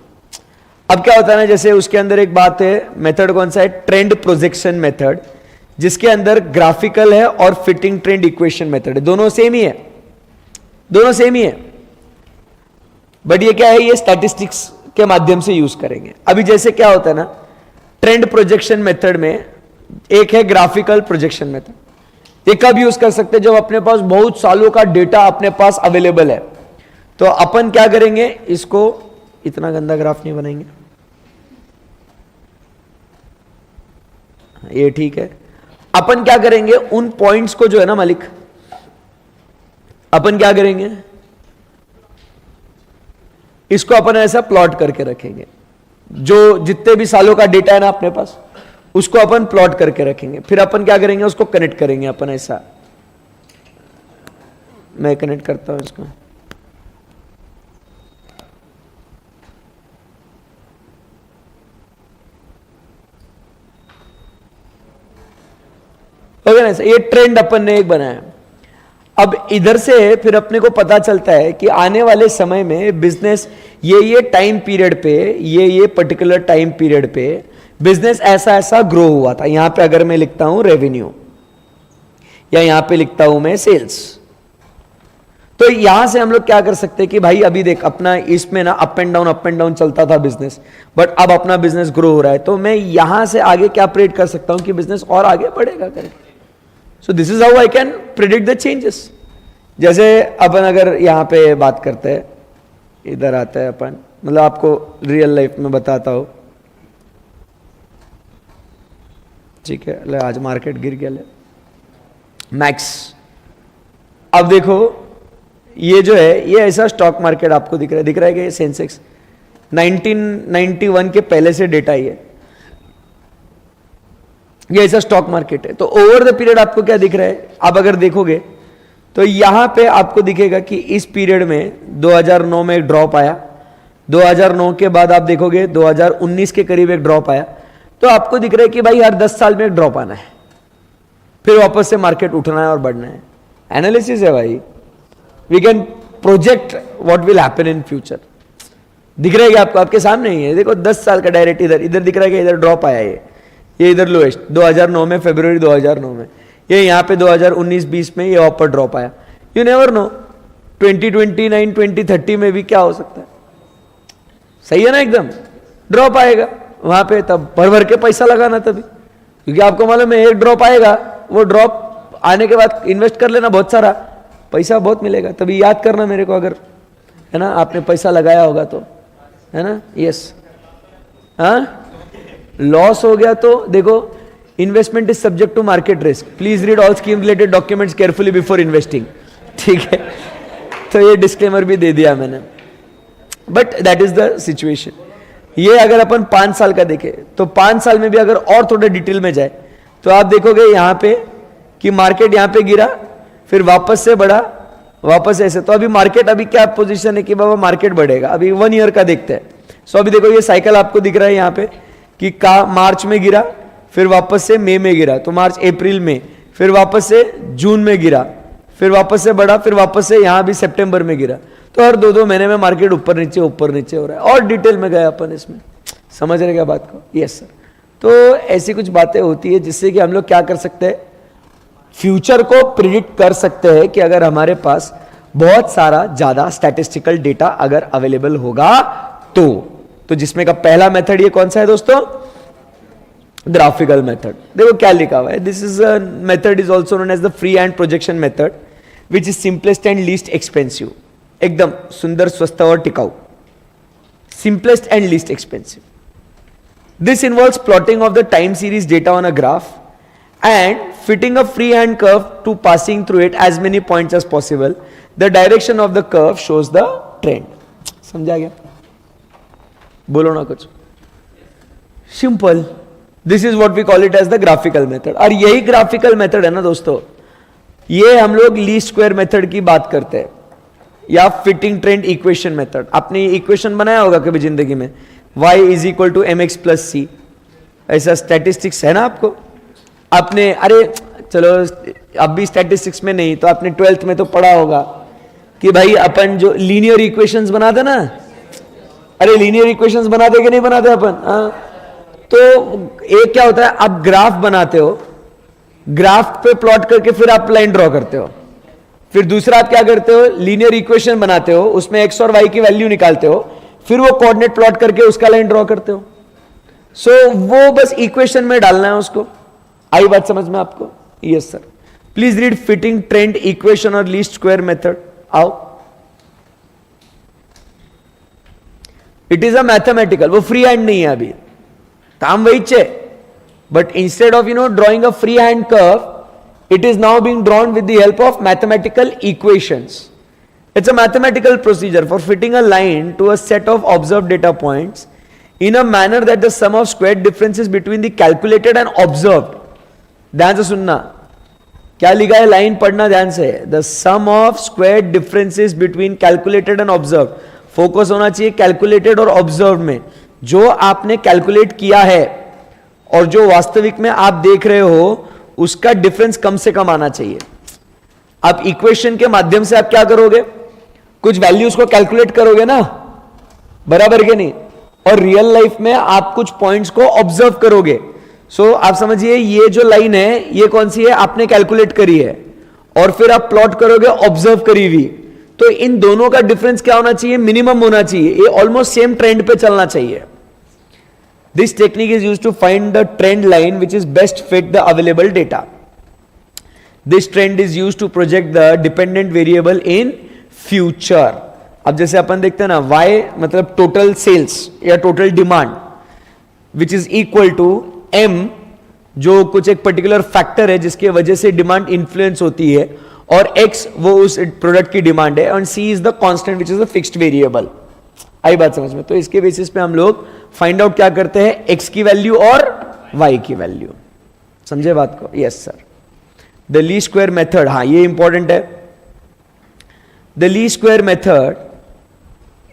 अब क्या होता है ना, जैसे उसके अंदर एक बात है, मेथड कौन सा है? ट्रेंड प्रोजेक्शन मेथड, जिसके अंदर ग्राफिकल है और फिटिंग ट्रेंड इक्वेशन मेथड है. दोनों सेम ही है, दोनों सेम ही है. बट ये क्या है? ये स्टैटिस्टिक्स के माध्यम से यूज करेंगे. अभी जैसे क्या होता है ना, ट्रेंड प्रोजेक्शन मेथड में एक है ग्राफिकल प्रोजेक्शन मेथड. ये कब यूज कर सकते हैं? जब अपने पास बहुत सालों का डेटा अपने पास अवेलेबल है. तो अपन क्या करेंगे? इसको इतना गंदा ग्राफ नहीं बनाएंगे, ये ठीक है. अपन क्या करेंगे? उन पॉइंट्स को जो है ना मालिक, अपन क्या करेंगे? इसको अपन ऐसा प्लॉट करके रखेंगे. जो जितने भी सालों का डेटा है ना अपने पास, उसको अपन प्लॉट करके रखेंगे. फिर अपन क्या करेंगे? उसको कनेक्ट करेंगे अपन ऐसा. मैं कनेक्ट करता हूं इसको. ओके ना, ये ट्रेंड अपन ने एक बनाया. अब इधर से फिर अपने को पता चलता है कि आने वाले समय में बिजनेस ये टाइम पीरियड पे, ये पर्टिकुलर टाइम पीरियड पे बिजनेस ऐसा ऐसा ग्रो हुआ था. यहां पे अगर मैं लिखता हूं रेवेन्यू, या यहां पे लिखता हूं मैं सेल्स, तो यहां से हम लोग क्या कर सकते हैं कि भाई अभी देख अपना इसमें ना अप एंड डाउन चलता था बिजनेस, बट अब अपना बिजनेस ग्रो हो रहा है. तो मैं यहां से आगे क्या प्रेडिक्ट कर सकता हूं कि बिजनेस और आगे बढ़ेगा करके. So this is how I can predict the changes. जैसे अपन अगर यहां पे बात करते हैं, इधर आता है अपन, मतलब आपको रियल लाइफ में बताता हूं. ठीक है, ले आज मार्केट गिर गया, ले मैक्स. अब देखो ये जो है, ये ऐसा स्टॉक मार्केट आपको दिख रहा है कि सेंसेक्स 1991 के पहले से डेटा ही है. ये ऐसा स्टॉक मार्केट है. तो ओवर द पीरियड आपको क्या दिख रहा है? आप अगर देखोगे तो यहां पे आपको दिखेगा कि इस पीरियड में 2009 में एक ड्रॉप आया, 2009 के बाद आप देखोगे 2019 के करीब एक ड्रॉप आया. तो आपको दिख रहा है कि भाई हर 10 साल में एक ड्रॉप आना है, फिर वापस से मार्केट उठना है और बढ़ना है. एनालिसिस है भाई. We can project what will happen in future. दिख रहा है कि आपको, आपके सामने ही है. देखो 10 साल का डायरेक्ट इधर दिख रहा है कि इधर ड्रॉप आया है. ये इधर लोएस्ट 2009 में, फरवरी 2009 में. ये यहाँ पे 2019-20 में ये ऊपर ड्रॉप आया. यू नेवर नो, 2029 2030 में भी क्या हो सकता है. सही है ना? एकदम ड्रॉप आएगा वहां पे, तब भर भर के पैसा लगाना तभी, क्योंकि आपको मालूम है एक ड्रॉप आएगा, वो ड्रॉप आने के बाद इन्वेस्ट कर लेना, बहुत सारा पैसा बहुत मिलेगा. तभी याद करना मेरे को, अगर है ना आपने पैसा लगाया होगा तो, है ना. यस, हाँ लॉस हो गया तो देखो investment is subject to market risk, please read all scheme related documents carefully before investing. ठीक है, तो ये डिस्क्लेमर भी दे दिया मैंने. But that is the situation. ये अगर अपन 5 साल का देखें तो 5 साल में भी अगर और थोड़ा डिटेल में जाए तो आप देखोगे यहां पे कि मार्केट यहां पे गिरा, फिर वापस से बढ़ा, वापस ऐसे. तो अभी मार्केट अभी क्या पोजीशन है कि बाबा मार्केट बढ़ेगा. अभी 1 ईयर का देखते हैं. सो अभी देखो ये साइकिल आपको दिख रहा है यहां पे कि मार्च में गिरा, फिर वापस से मई में गिरा, तो मार्च अप्रैल में, फिर वापस से जून में गिरा, फिर वापस से बढ़ा, फिर वापस से यहां भी सितंबर में गिरा. तो हर 2-2 महीने में मार्केट ऊपर नीचे हो रहा है. और डिटेल में गए अपन इसमें, समझ रहे क्या बात को? Yes sir. तो ऐसी कुछ बातें होती है जिससे कि हम लोग क्या कर सकते हैं, फ्यूचर को प्रिडिक्ट कर सकते हैं कि अगर हमारे पास बहुत सारा ज्यादा स्टैटिस्टिकल डेटा अगर अवेलेबल होगा तो जिसमें का पहला मेथड ये कौन सा है दोस्तों, ग्राफिकल मेथड. देखो क्या लिखा हुआ है, this is a method is also known as the free hand projection method which is simplest and least expensive. एकदम सुंदर, स्वस्थ और टिकाऊ. Simplest and least expensive. This involves plotting of the time series data on a graph and fitting a freehand curve to passing through it as many points as possible. The direction of the curve shows the trend. समझा गया? बोलो ना कुछ. Simple. This is what we call it as the graphical method. और यही graphical method है ना दोस्तों, ये हम लोग लीस्ट स्क्वायर मेथड की बात करते हैं या फिटिंग ट्रेंड इक्वेशन मेथड. आपने इक्वेशन बनाया होगा कभी जिंदगी में, y is equal to m x plus c. ऐसा स्टैटिस्टिक्स है ना आपको. आपने, अरे चलो अब भी स्टैटिस्टिक्स में नहीं तो आपने 12th में तो पढ़ा होगा कि भाई अपन जो लीनियर इक्वेशंस बनाते ना, अरे लीनियर इक्वेशंस बनाते कि नहीं बनाते अपन, तो एक क्या होता है, आप ग्राफ बनाते हो, ग्राफ पे प्लॉट करके फिर आप लाइन ड्रॉ करते हो. फिर दूसरा आप क्या करते हो, लीनियर इक्वेशन बनाते हो, उसमें एक्स और वाई की वैल्यू निकालते हो, फिर वो कोऑर्डिनेट प्लॉट करके उसका लाइन ड्रॉ करते हो. सो वो बस इक्वेशन में डालना है उसको. आई बात समझ में आपको? Yes sir. Please read fitting trend equation और लीस्ट स्क्वायर मेथड. आओ. इट इज अ मैथमेटिकल, वो फ्री हैंड नहीं है अभी, काम वही है. But instead of drawing a free hand curve, it is now being drawn with the help of mathematical equations. It's a mathematical procedure for fitting a line to a set of observed data points in a manner that the sum of squared differences between the calculated and observed. ध्यान से सुनना क्या लिखा है, line पढ़ना ध्यान से. The sum of squared differences between calculated and observed. Focus होना चाहिए calculated और observed में. जो आपने कैलकुलेट किया है और जो वास्तविक में आप देख रहे हो उसका डिफरेंस कम से कम आना चाहिए. आप इक्वेशन के माध्यम से आप क्या करोगे, कुछ वैल्यूज को कैलकुलेट करोगे ना, बराबर के नहीं, और रियल लाइफ में आप कुछ पॉइंट्स को ऑब्जर्व करोगे. सो आप समझिए ये जो लाइन है ये कौन सी है, आपने कैलकुलेट करी है, और फिर आप प्लॉट करोगे ऑब्जर्व करी हुई. तो इन दोनों का डिफरेंस क्या होना चाहिए, मिनिमम होना चाहिए. ये ऑलमोस्ट सेम ट्रेंड पे चलना चाहिए. This technique is used to find the trend line which is best fit the available data. This trend is used to project the dependent variable in future. अब जैसे अपन देखते हैं ना, Y मतलब total sales या total demand which is equal to M, जो कुछ एक पर्टिकुलर फैक्टर है जिसकी वजह से डिमांड इन्फ्लुएंस होती है, और X वो उस प्रोडक्ट की डिमांड है, and C is the constant which is the fixed variable. आई बात समझ में? तो इसके बेसिस पे हम लोग फाइंड आउट क्या करते हैं, एक्स की वैल्यू और वाई की वैल्यू. समझे बात को? Yes sir. The least square method, हाँ ये इंपॉर्टेंट है. The least square method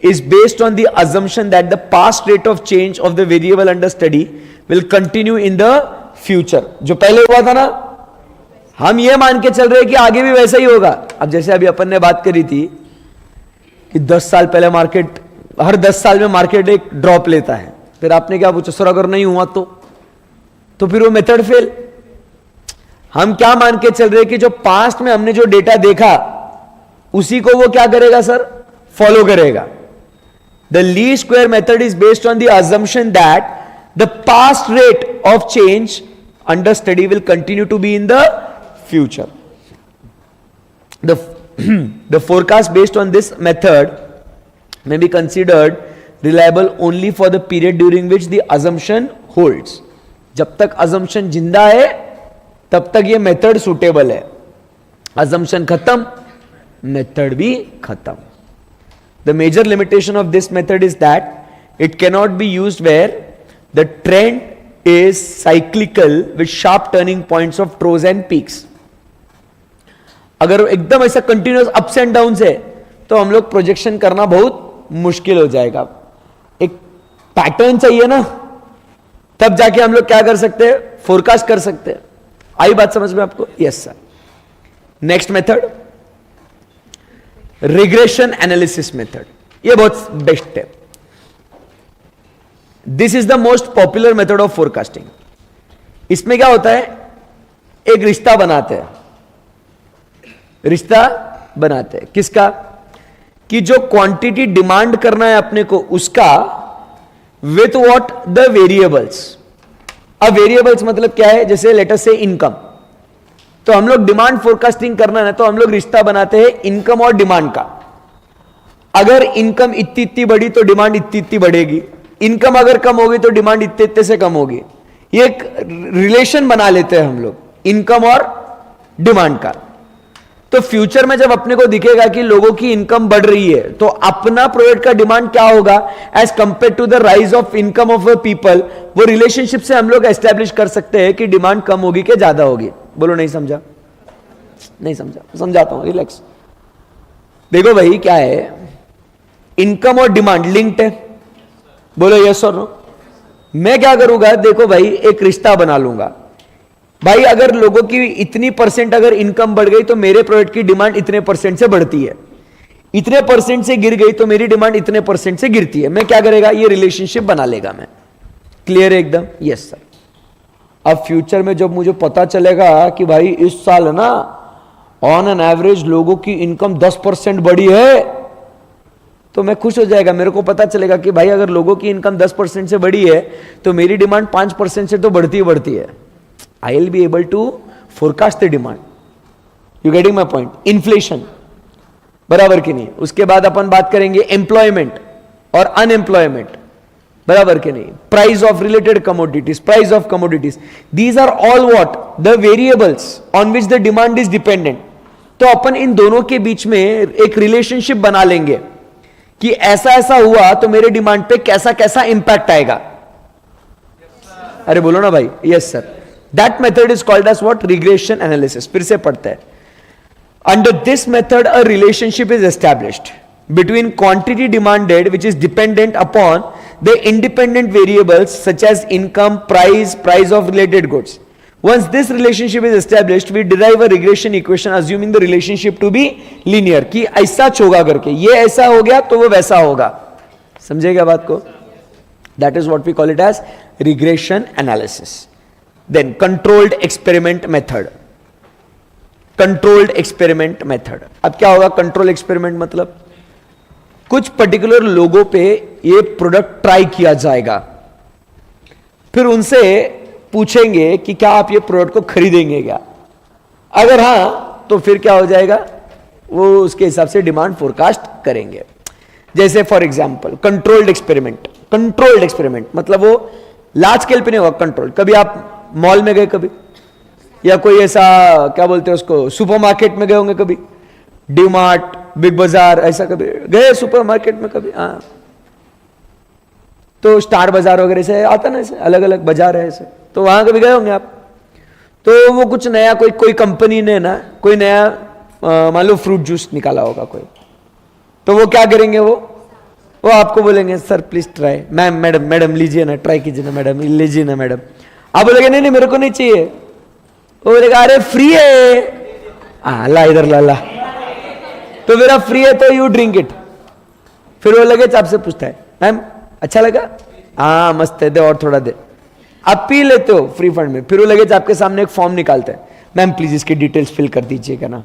is based on the assumption that the past rate of change of the variable under study will continue in the future. जो पहले हुआ था ना, हम ये मान के चल रहे हैं कि आगे भी वैसा ही होगा. अब जैसे अभी अपन ने बात करी थी कि 10 साल पहले मार्केट, हर 10 साल में मार्केट एक ड्रॉप लेता है. फिर आपने क्या पूछा, सर अगर नहीं हुआ तो फिर वो मेथड फेल. हम क्या मान के चल रहे हैं कि जो पास्ट में हमने जो डेटा देखा उसी को वो क्या करेगा सर, फॉलो करेगा. The least square method is based on the assumption that the past rate of change under study will continue to be in the future. The forecast based on this method may be considered reliable only for the period during which the assumption holds. जब तक assumption जिंदा है तब तक ये method suitable है, assumption खत्म, method भी खत्म. The major limitation of this method is that it cannot be used where the trend is cyclical with sharp turning points of troughs and peaks. अगर एकदम ऐसा कंटिन्यूअस अप्स एंड डाउन है तो हम लोग प्रोजेक्शन करना बहुत मुश्किल हो जाएगा. एक पैटर्न चाहिए ना, तब जाके हम लोग क्या कर सकते हैं, फोरकास्ट कर सकते हैं. आई बात समझ में आपको? Yes sir. Next method regression analysis method. ये बहुत बेस्ट है. This is the most popular method of forecasting. इसमें क्या होता है, एक रिश्ता बनाते हैं, रिश्ता बनाते हैं किसका, कि जो क्वांटिटी डिमांड करना है अपने को उसका विथ व्हाट द वेरिएबल्स. अब वेरिएबल्स मतलब क्या है, जैसे लेट अस से इनकम. तो हम लोग डिमांड फोरकास्टिंग करना है तो हम लोग रिश्ता बनाते हैं इनकम और डिमांड का. अगर इनकम इतनी इतनी बढ़ी तो डिमांड इतनी इतनी बढ़ेगी, इनकम अगर कम होगी तो डिमांड इतने इतने से कम होगी. ये एक रिलेशन बना लेते हैं हम लोग इनकम और डिमांड का. तो फ्यूचर में जब अपने को दिखेगा कि लोगों की इनकम बढ़ रही है तो अपना प्रोडक्ट का डिमांड क्या होगा as compare to the rise of income of a people, वो रिलेशनशिप से हम लोग एस्टेब्लिश कर सकते हैं कि डिमांड कम होगी कि ज्यादा होगी. बोलो नहीं समझा? नहीं समझा? समझाता हूं, रिलैक्स. देखो भाई क्या है, इनकम और डिमांड लिंक्ड है. बोलो यस और नो. मैं क्या करूंगा, देखो भाई एक रिश्ता बना लूंगा. भाई अगर लोगों की इतनी परसेंट अगर इनकम बढ़ गई तो मेरे प्रोडक्ट की डिमांड इतने परसेंट से बढ़ती है, इतने परसेंट से गिर गई तो मेरी डिमांड इतने परसेंट से गिरती है. मैं क्या करेगा, ये रिलेशनशिप बना लेगा. मैं क्लियर है एकदम? Yes sir. अब फ्यूचर में जब मुझे पता चलेगा कि भाई इस साल ना ऑन एन एवरेज लोगों की इनकम 10% बढ़ी है, तो मैं खुश हो जाएगा. मेरे को पता चलेगा कि भाई अगर लोगों की इनकम 10% से बढ़ी है तो मेरी डिमांड 5% से तो बढ़ती ही बढ़ती है. I will be able to forecast the demand. You getting my point? Inflation, बराबर की नहीं. उसके बाद अपन बात करेंगे एम्प्लॉयमेंट और अनएम्प्लॉयमेंट, बराबर के नहीं. Price of related commodities, price of commodities, these are all what the variables on which the demand is dependent. तो अपन इन दोनों के बीच में एक रिलेशनशिप बना लेंगे कि ऐसा ऐसा हुआ तो मेरे डिमांड पे कैसा कैसा इंपैक्ट आएगा. अरे बोलो ना भाई. Yes sir. That method is called as what? Regression analysis. फिर से पढ़ते हैं. Under this method, a relationship is established between quantity demanded, which is dependent upon the independent variables such as income, price of related goods. Once this relationship is established, we derive a regression equation assuming the relationship to be linear. कि ऐसा होगा करके, ये ऐसा हो गया तो वो वैसा होगा. समझेगा बात को? That is what we call it as regression analysis. Then controlled experiment method. Controlled experiment method. अब क्या होगा कंट्रोल एक्सपेरिमेंट मतलब, कुछ पर्टिकुलर लोगों पे ये प्रोडक्ट ट्राई किया जाएगा, फिर उनसे पूछेंगे कि क्या आप ये प्रोडक्ट को खरीदेंगे क्या. अगर हां तो फिर क्या हो जाएगा, वो उसके हिसाब से डिमांड फोरकास्ट करेंगे. जैसे for example controlled experiment. Controlled experiment मतलब वो लार्ज स्केल पे नहीं होगा. कंट्रोल, कभी आप मॉल में गए कभी, या कोई ऐसा क्या बोलते हैं उसको, सुपरमार्केट में गए होंगे कभी, डी मार्ट, बिग बाजार, ऐसा कभी गए सुपरमार्केट में कभी? हाँ. तो स्टार बाजार वगैरह से आता ना, ऐसे अलग अलग बाजार है ऐसे, तो वहां कभी गए होंगे आप. तो वो कुछ नया कोई कंपनी ने ना कोई नया मान लो फ्रूट जूस निकाला होगा कोई, तो वो क्या करेंगे, वो आपको बोलेंगे sir please try. Ma'am, madam लीजिए ना, ट्राई कीजिए ना मैडम, लीजिए ना मैडम. आप बोलेंगे नहीं मेरे को नहीं चाहिए. वो बोलेगा अरे फ्री है, ला इधर ला. तो मेरा फ्री है तो यू ड्रिंक इट. फिर वो लगे आपसे पूछता है मैम अच्छा लगा, हाँ मस्त है, दे और थोड़ा दे. आप पी लेते हो फ्री फंड में. फिर वो लगे आपके सामने एक फॉर्म निकालते हैं, मैम प्लीज इसकी डिटेल्स फिल कर दीजिएगा ना,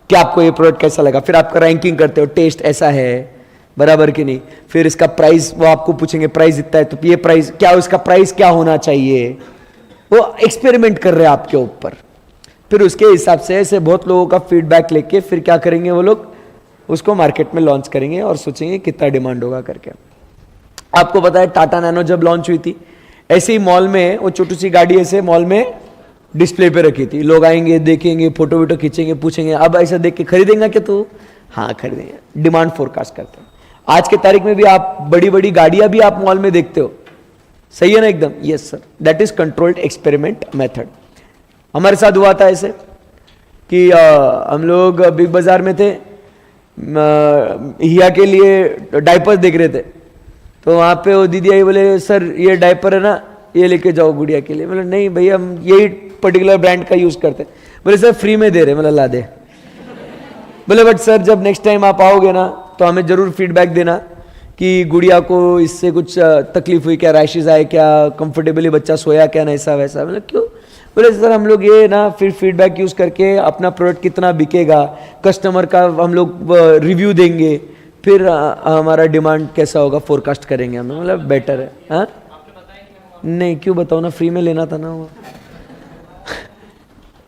कि आपको ये प्रोडक्ट कैसा लगा. फिर आपका रैंकिंग करते हो, टेस्ट ऐसा है, बराबर की नहीं. फिर इसका प्राइस वो आपको पूछेंगे, प्राइस इतना है तो ये प्राइस क्या, इसका प्राइस क्या होना चाहिए. वो एक्सपेरिमेंट कर रहे हैं आपके ऊपर. फिर उसके हिसाब से ऐसे बहुत लोगों का फीडबैक लेके फिर क्या करेंगे वो लोग, उसको मार्केट में लॉन्च करेंगे और सोचेंगे कितना डिमांड होगा करके. आपको पता है टाटा नैनो जब लॉन्च हुई थी, ऐसे ही मॉल में वो छोटी सी गाड़ी ऐसे मॉल में डिस्प्ले पे रखी थी, लोग आएंगे, देखेंगे, फोटो वोटो खींचेंगे, पूछेंगे अब ऐसा देख के खरीदेंगे क्या तू? हाँ खरीदेंगे। डिमांड फोरकास्ट करते हैं। आज के तारीख में भी आप बड़ी बड़ी गाड़ियां भी आप मॉल में देखते हो, सही है ना एकदम? Yes sir, that is controlled experiment method. हमारे साथ हुआ था ऐसे कि हम लोग बिग बाजार में थे, हिया के लिए डायपर्स देख रहे थे, तो वहां पे वो दीदी आई, बोले सर ये डायपर है ना, ये लेके जाओ गुड़िया के लिए। मतलब नहीं भैया हम यही पर्टिकुलर ब्रांड का यूज करते हैं। बोले सर फ्री में दे रहे, मतलब ला दे। बोले बट सर जब नेक्स्ट टाइम आप आओगे ना तो हमें जरूर फीडबैक देना कि गुड़िया को इससे कुछ तकलीफ हुई क्या, रैशेज आए क्या, कंफर्टेबली बच्चा सोया क्या, ना ऐसा वैसा। मतलब क्यों? बोले सर हम लोग ये ना फिर फीडबैक यूज करके अपना प्रोडक्ट कितना बिकेगा, कस्टमर का हम लोग रिव्यू देंगे, फिर हमारा डिमांड कैसा होगा फोरकास्ट करेंगे हम। मतलब बेटर है। हाँ नहीं क्यों बताओ ना, फ्री में लेना था ना वो।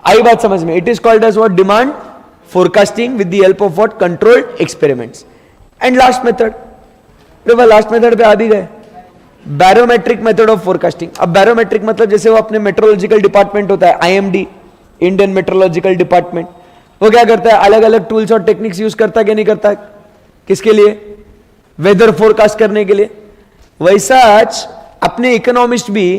आई बात समझ में? It is called as what? Demand forecasting with the help of what? Controlled experiments. And last method, last method पे आ भी गए, बैरोमेट्रिक मेथड ऑफ फोरकास्टिंग। अब बैरोमेट्रिक मतलब जैसे वो अपने मेट्रोलॉजिकल डिपार्टमेंट होता है, आईएमडी, इंडियन मेट्रोलॉजिकल डिपार्टमेंट, वो क्या करता है? अलग अलग टूल्स और टेक्निक्स यूज करता है कि नहीं करता है? किसके लिए? वेदर फोरकास्ट करने के लिए। वैसा आज अपने इकोनॉमिस्ट भी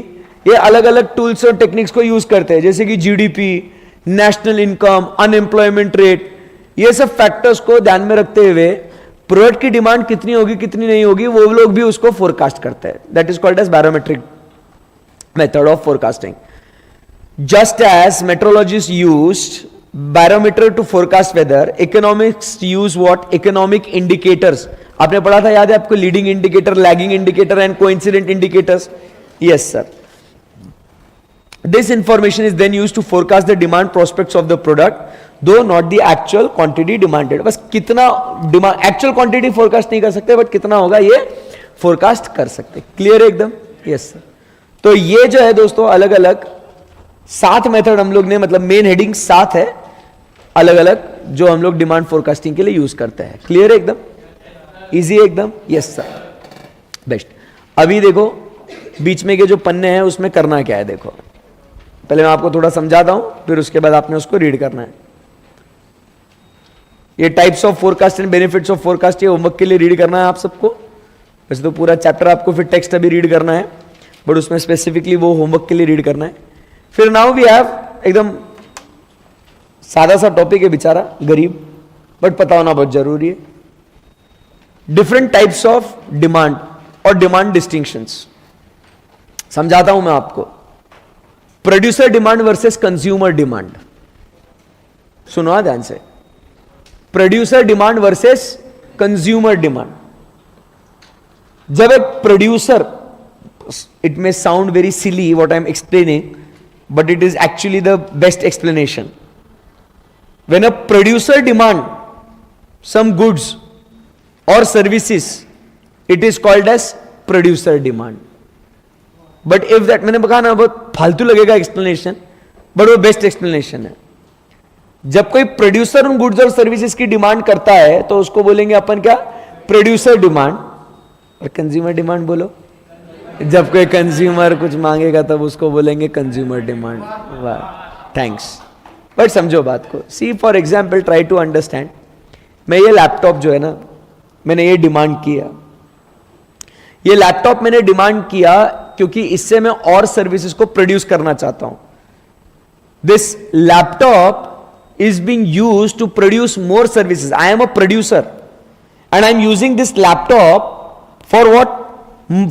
ये अलग अलग टूल्स और टेक्निक्स को यूज करते हैं, जैसे कि GDP, national income, unemployment rate, ये सब फैक्टर्स को ध्यान में रखते हुए प्रोडक्ट की डिमांड कितनी होगी कितनी नहीं होगी वो लोग भी उसको फोरकास्ट करते हैं। That is called as barometric method of forecasting. Just as meteorologist used barometer to forecast weather, economics use what? Economic indicators. आपने पढ़ा था, याद है आपको? Leading indicator, lagging indicator and coincident indicators. Yes sir. This information is then used to forecast the demand prospects of the product, though not the actual quantity demanded. बस कितना demand, actual quantity forecast नहीं कर सकते, but कितना होगा ये forecast कर सकते। क्लियर है एकदम? Yes sir. तो ये जो है दोस्तों अलग अलग 7 मेथड हम लोग ने, मतलब मेन हेडिंग 7 है अलग अलग, जो हम लोग डिमांड फोरकास्टिंग के लिए यूज करते हैं। क्लियर है एकदम? इजी है एकदम? Yes sir, best. अभी देखो बीच में के जो पन्ने हैं उसमें करना क्या है, देखो पहले मैं आपको थोड़ा समझाता हूं, फिर उसके बाद आपने उसको रीड करना है। ये types of forecast and benefits of forecast, ये होमवर्क के लिए रीड करना है आप सबको। वैसे तो पूरा चैप्टर आपको फिर टेक्स्ट अभी रीड करना है, बट उसमें स्पेसिफिकली वो होमवर्क के लिए रीड करना है। फिर नाउ वी हैव, एकदम सादा सा टॉपिक है बेचारा, गरीब, बट पता होना बहुत जरूरी है। डिफरेंट टाइप्स ऑफ डिमांड और डिमांड डिस्टिंक्शंस समझाता हूं मैं आपको। Producer demand versus consumer demand, सुनो ध्यान से। Producer demand versus consumer demand. जब एक producer, it may sound very silly what I am explaining, but it is actually the best explanation. When a producer demand some goods और services, it is called as producer demand. But if that, मैंने कहा ना बहुत फालतू लगेगा explanation, but वो best explanation है। जब कोई प्रोड्यूसर उन गुड्स और सर्विसेज की डिमांड करता है तो उसको बोलेंगे अपन क्या? Producer demand. और कंज्यूमर डिमांड बोलो, जब कोई कंज्यूमर कुछ मांगेगा तब उसको बोलेंगे कंज्यूमर डिमांड। वाह, थैंक्स। बट समझो बात को। See for example, try to understand. मैं ये लैपटॉप जो है ना, मैंने ये डिमांड किया, ये लैपटॉप मैंने डिमांड किया क्योंकि इससे मैं और सर्विसेज को प्रोड्यूस करना चाहता हूं। This laptop is being used to produce more services. I am a producer and I am using this laptop for what?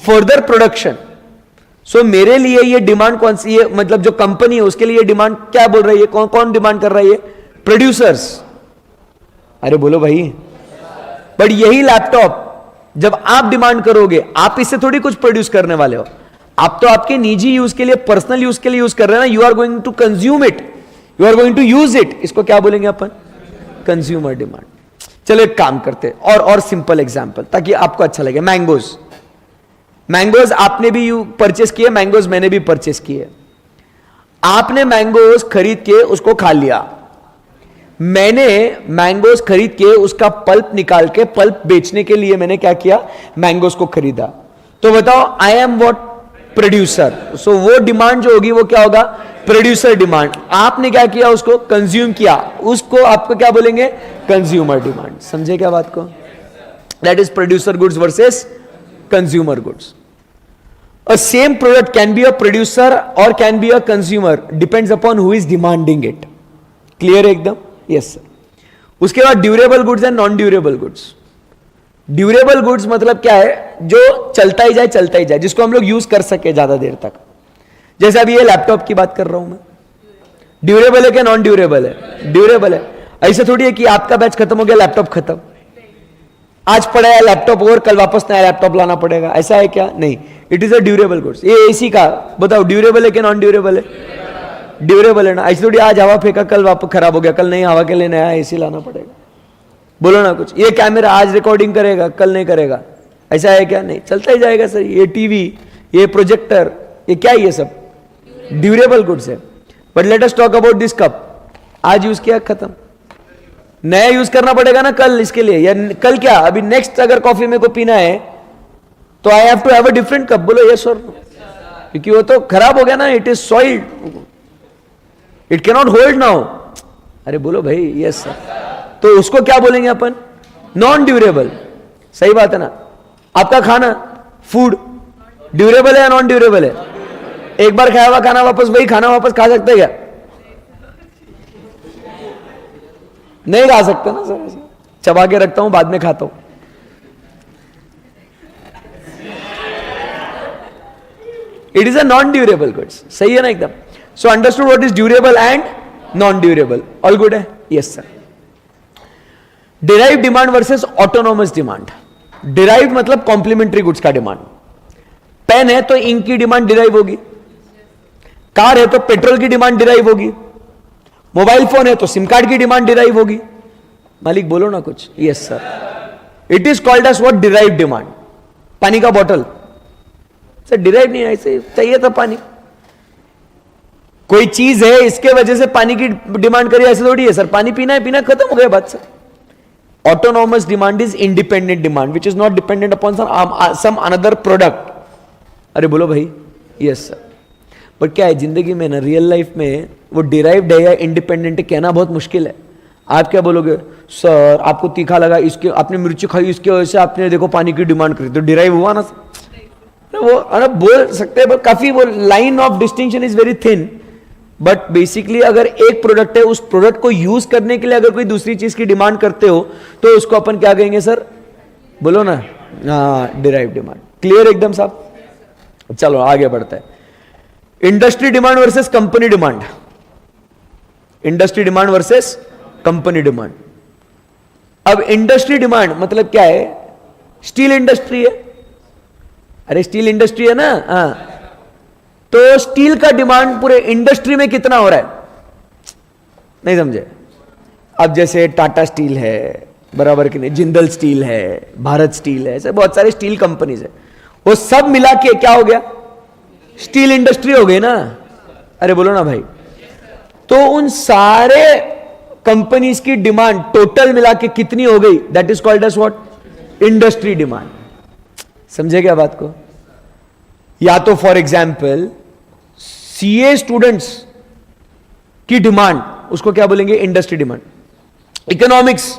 Further production. So मेरे लिए ये डिमांड कौन सी है? मतलब जो कंपनी है उसके लिए डिमांड क्या बोल रही है? कौन कौन डिमांड कर रहा है? ये प्रोड्यूसर्स। अरे बोलो भाई। बट यही लैपटॉप जब आप डिमांड करोगे, आप इससे थोड़ी कुछ प्रोड्यूस करने वाले हो, आप तो आपके निजी यूज के लिए, पर्सनल यूज के लिए यूज कर रहे हैं ना। You are going to consume it, you are going to use it. इसको क्या बोलेंगे अपन? Consumer demand. चलो एक काम करते हैं, और सिंपल एग्जांपल ताकि आपको अच्छा लगे। मैंगोज, मैंगोज आपने भी परचेस किए, मैंगोज मैंने भी परचेस किए। आपने मैंगोज खरीद के उसको खा लिया, मैंने मैंगोज खरीद के उसका पल्प निकाल के पल्प बेचने के लिए मैंने क्या किया? मैंगोज को खरीदा। तो बताओ, आई एम व्हाट? प्रोड्यूसर। सो वो डिमांड जो होगी वो क्या होगा, प्रोड्यूसर डिमांड। आपने क्या किया, उसको कंज्यूम किया, उसको आपको क्या बोलेंगे, कंज्यूमर डिमांड। समझे क्या बात को? That is producer goods versus consumer goods. A same product can be a producer or can be a consumer, depends upon who is demanding it. Clear एकदम? Yes sir. उसके बाद durable goods and non durable goods. Durable goods मतलब क्या है, जो चलता ही जाए, जिसको हम लोग यूज कर सके ज्यादा देर तक। जैसे अभी ये लैपटॉप की बात कर रहा हूं मैं, ड्यूरेबल है क्या नॉन ड्यूरेबल है? ड्यूरेबल है। ऐसे थोड़ी है कि आपका बैच खत्म हो गया, लैपटॉप खत्म, आज पड़ा है लैपटॉप और कल वापस नया लैपटॉप लाना पड़ेगा, ऐसा है क्या? नहीं, it is a durable goods. ये एसी का बताओ, ड्यूरेबल है क्या नॉन ड्यूरेबल है? ड्यूरेबल है ना। ऐसे थोड़ी आज हवा फेंका कल वापस खराब हो गया, कल नहीं, हवा के लिए नया एसी लाना पड़ेगा। बोलो ना कुछ। ये कैमरा आज रिकॉर्डिंग करेगा कल नहीं करेगा, ऐसा है क्या? नहीं, चलता ही जाएगा सर। ये टीवी, ये प्रोजेक्टर, ये क्या है, ये सब ड्यूरेबल गुड्स है। But let us talk about this cup. आज यूज किया खत्म, नया यूज करना पड़ेगा ना कल इसके लिए, या कल क्या अभी नेक्स्ट अगर कॉफी में को पीना है तो I have to have a different cup. बोलो यस और नो, क्योंकि वो तो खराब हो गया ना, it is soiled, it can not hold now. अरे बोलो भाई यस सर। तो उसको क्या बोलेंगे अपन, नॉन ड्यूरेबल। सही बात है ना। आपका खाना, फूड ड्यूरेबल है या नॉन ड्यूरेबल है? एक बार खाया हुआ खाना वापस, वही खाना वापस खा सकते क्या? नहीं खा सकते ना सर, चबा के रखता हूं बाद में खाता हूं। It is a non durable goods. सही है ना एकदम। So understood what is durable and non durable, all good है? Yes sir. Derive demand versus autonomous demand. Derive मतलब कॉम्प्लीमेंट्री गुड्स का डिमांड। पेन है तो इंक की डिमांड डिराइव होगी, कार है तो पेट्रोल की डिमांड डिराइव होगी, मोबाइल फोन है तो सिम कार्ड की डिमांड डिराइव होगी। मालिक बोलो ना कुछ। Yes sir. It is called as what, derive demand. पानी का बॉटल सर डिराइव नहीं है, ऐसे चाहिए था पानी, कोई चीज है इसके वजह से पानी की डिमांड करी, ऐसे थोड़ी है सर। पानी पीना है, पीना खत्म हो गया बात sir. Autonomous demand is independent demand which is not dependent upon some another product. अरे बोलो भाई यस सर। बट क्या है जिंदगी में ना, रियल लाइफ में वो डिराइव्ड है या इंडिपेंडेंट है कहना बहुत मुश्किल है। आप क्या बोलोगे, सर आपको तीखा लगा, इसके आपने मिर्ची खाई, इसकी वजह से आपने देखो पानी की डिमांड करी, तो डिराइव हुआ ना सर। वो अरे बोल सकते हैं, काफी वो line of distinction is very thin. But basically अगर एक प्रोडक्ट है, उस प्रोडक्ट को यूज करने के लिए अगर कोई दूसरी चीज की डिमांड करते हो तो उसको अपन क्या कहेंगे सर? बोलो ना, डिराइव डिमांड। क्लियर एकदम साहब? चलो आगे बढ़ता है। Industry demand versus company demand. Industry demand versus company demand. अब इंडस्ट्री डिमांड मतलब क्या है? स्टील इंडस्ट्री है, अरे स्टील इंडस्ट्री है ना, हाँ, तो स्टील का डिमांड पूरे इंडस्ट्री में कितना हो रहा है? नहीं समझे? अब जैसे टाटा स्टील है, बराबर कि नहीं, जिंदल स्टील है, भारत स्टील है, ऐसे बहुत सारे स्टील कंपनीज है, वो सब मिला के क्या हो गया? स्टील इंडस्ट्री हो गई ना। अरे बोलो ना भाई। तो उन सारे कंपनीज की डिमांड टोटल मिला के कितनी हो गई? That is called as what? Industry demand. समझे क्या बात को? या तो फॉर एग्जाम्पल सीए स्टूडेंट्स की डिमांड, उसको क्या बोलेंगे? Industry demand. इकोनॉमिक्स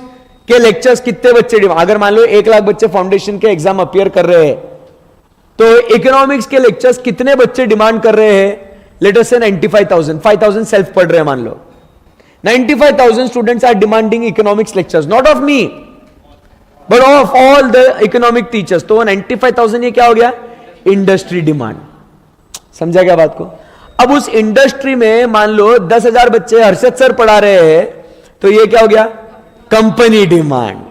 के लेक्चर्स कितने बच्चे डिमांड, अगर मान लो 1 लाख बच्चे फाउंडेशन के एग्जाम अपियर कर रहे हैं तो इकोनॉमिक्स के लेक्चर्स कितने बच्चे डिमांड कर रहे हैं? लेट अस से 95,000, 5,000 सेल्फ पढ़ रहे हैं मान लो। 95,000 students are demanding economics lectures, not of me but of all the economic teachers. तो 95,000 ये क्या हो गया? Industry demand. समझा क्या बात को? अब उस इंडस्ट्री में मान लो 10,000 बच्चे हर्षद सर पढ़ा रहे हैं, तो ये क्या हो गया? Company demand.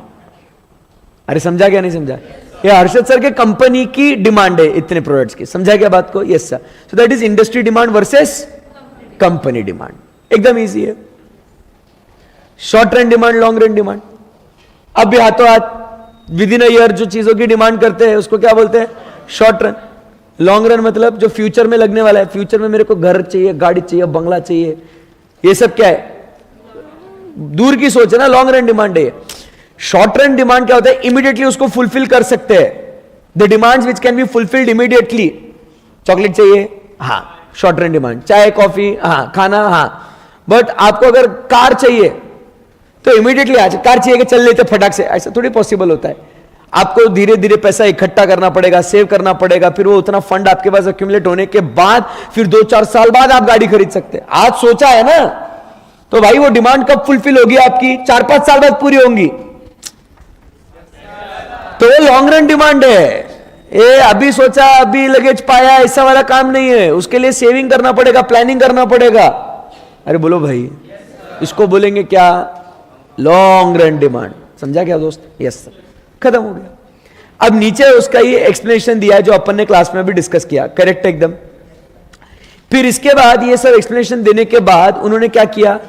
अरे समझा क्या नहीं समझा? ये हर्षद सर के कंपनी की डिमांड है इतने प्रोडक्ट्स की। समझा क्या बात को? Yes sir. So that is industry demand versus company demand. एकदम इजी है। Short run demand, long run demand. अब भी हाथों हाथ विद इन अ ईयर जो चीजों की डिमांड करते हैं उसको क्या बोलते हैं? Short run. लॉन्ग रन मतलब जो फ्यूचर में लगने वाला है, फ्यूचर में मेरे को घर चाहिए, गाड़ी चाहिए, बंगला चाहिए, ये सब क्या है? दूर की सोच है ना, लॉन्ग रन डिमांड है। शॉर्ट रन डिमांड क्या होता है? इमीडिएटली उसको फुलफिल कर सकते हैं। The demands which can be fulfilled immediately, chocolate चाहिए, हाँ शॉर्ट रन डिमांड, चाय कॉफी, हाँ खाना, हाँ। बट आपको अगर कार चाहिए तो इमीडिएटली आज कार चाहिए कि चल लेते फटाक से, ऐसा थोड़ी पॉसिबल होता है। आपको धीरे धीरे पैसा इकट्ठा करना पड़ेगा, सेव करना पड़ेगा, फिर वो उतना फंड आपके पास एक्यूमुलेट होने के बाद फिर 2-4 साल बाद आप गाड़ी खरीद सकते हैं। आज सोचा है ना, तो भाई वो डिमांड कब फुलफिल होगी आपकी? 4-5 साल बाद पूरी होंगी। तो वो लॉन्ग रन डिमांड है। ये अभी सोचा अभी लगेज पाया ऐसा वाला काम नहीं है, उसके लिए सेविंग करना पड़ेगा, प्लानिंग करना पड़ेगा। अरे बोलो भाई, इसको बोलेंगे क्या? Long run demand. समझा क्या दोस्त? यस सर, खत्म हो गया। अब नीचे उसका ये एक्सप्लेनेशन दिया है जो अपन ने क्लास में भी डिस्कस किया, करेक्ट एकदम। फिर इसके बाद ये सब एक्सप्लेनेशन देने के बाद उन्होंने क्या किया,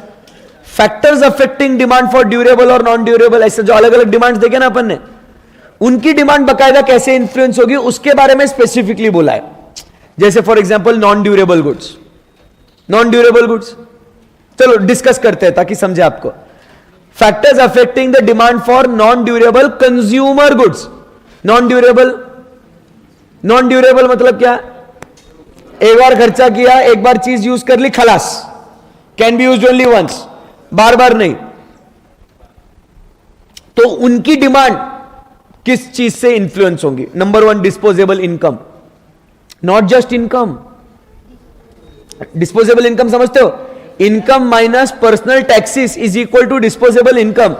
factors affecting demand for durable और नॉन ड्यूरेबल, ऐसे जो अलग अलग डिमांड्स देखे ना अपन ने, उनकी डिमांड बकायदा कैसे इंफ्लुएंस होगी उसके बारे में स्पेसिफिकली बोला है। जैसे for example non durable goods. Non durable goods चलो डिस्कस करते हैं ताकि समझे आपको। Factors affecting the demand for non durable consumer goods. Non durable, non durable मतलब क्या? एक बार खर्चा किया, एक बार चीज यूज कर ली, खलास, can be used only once, बार बार नहीं। तो उनकी डिमांड किस चीज से इंफ्लुएंस होंगी? Number 1 disposable income. Not just income, disposable income समझते हो? Income minus personal taxes is equal to disposable income.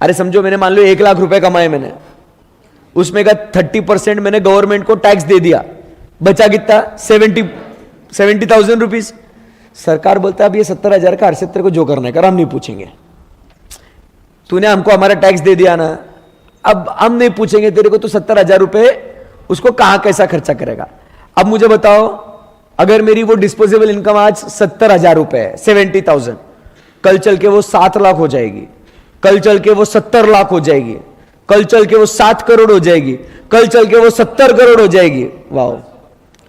अरे समझो मैंने मान लो 1 लाख रुपए कमाए मैंने, उसमें का 30% मैंने गवर्नमेंट को टैक्स दे दिया, बचा कितना? 70,000 रुपीज। सरकार बोलता है अब ये 70,000 का हर्षित तेरे को जो करना है कर, हम नहीं पूछेंगे। तूने हमको हमारा टैक्स दे दिया ना, अब हम नहीं पूछेंगे तेरे को, तो 70,000 रुपए उसको कहां कैसा खर्चा करेगा। अब मुझे बताओ, अगर मेरी वो डिस्पोजेबल इनकम आज 70,000 रुपए है, 70,000, कल चल के वो 7 लाख हो जाएगी, कल चल के वो 70 लाख हो जाएगी, कल चल के वो 7 करोड़ हो जाएगी, कल चल के वो 70 करोड़ हो जाएगी। वाह,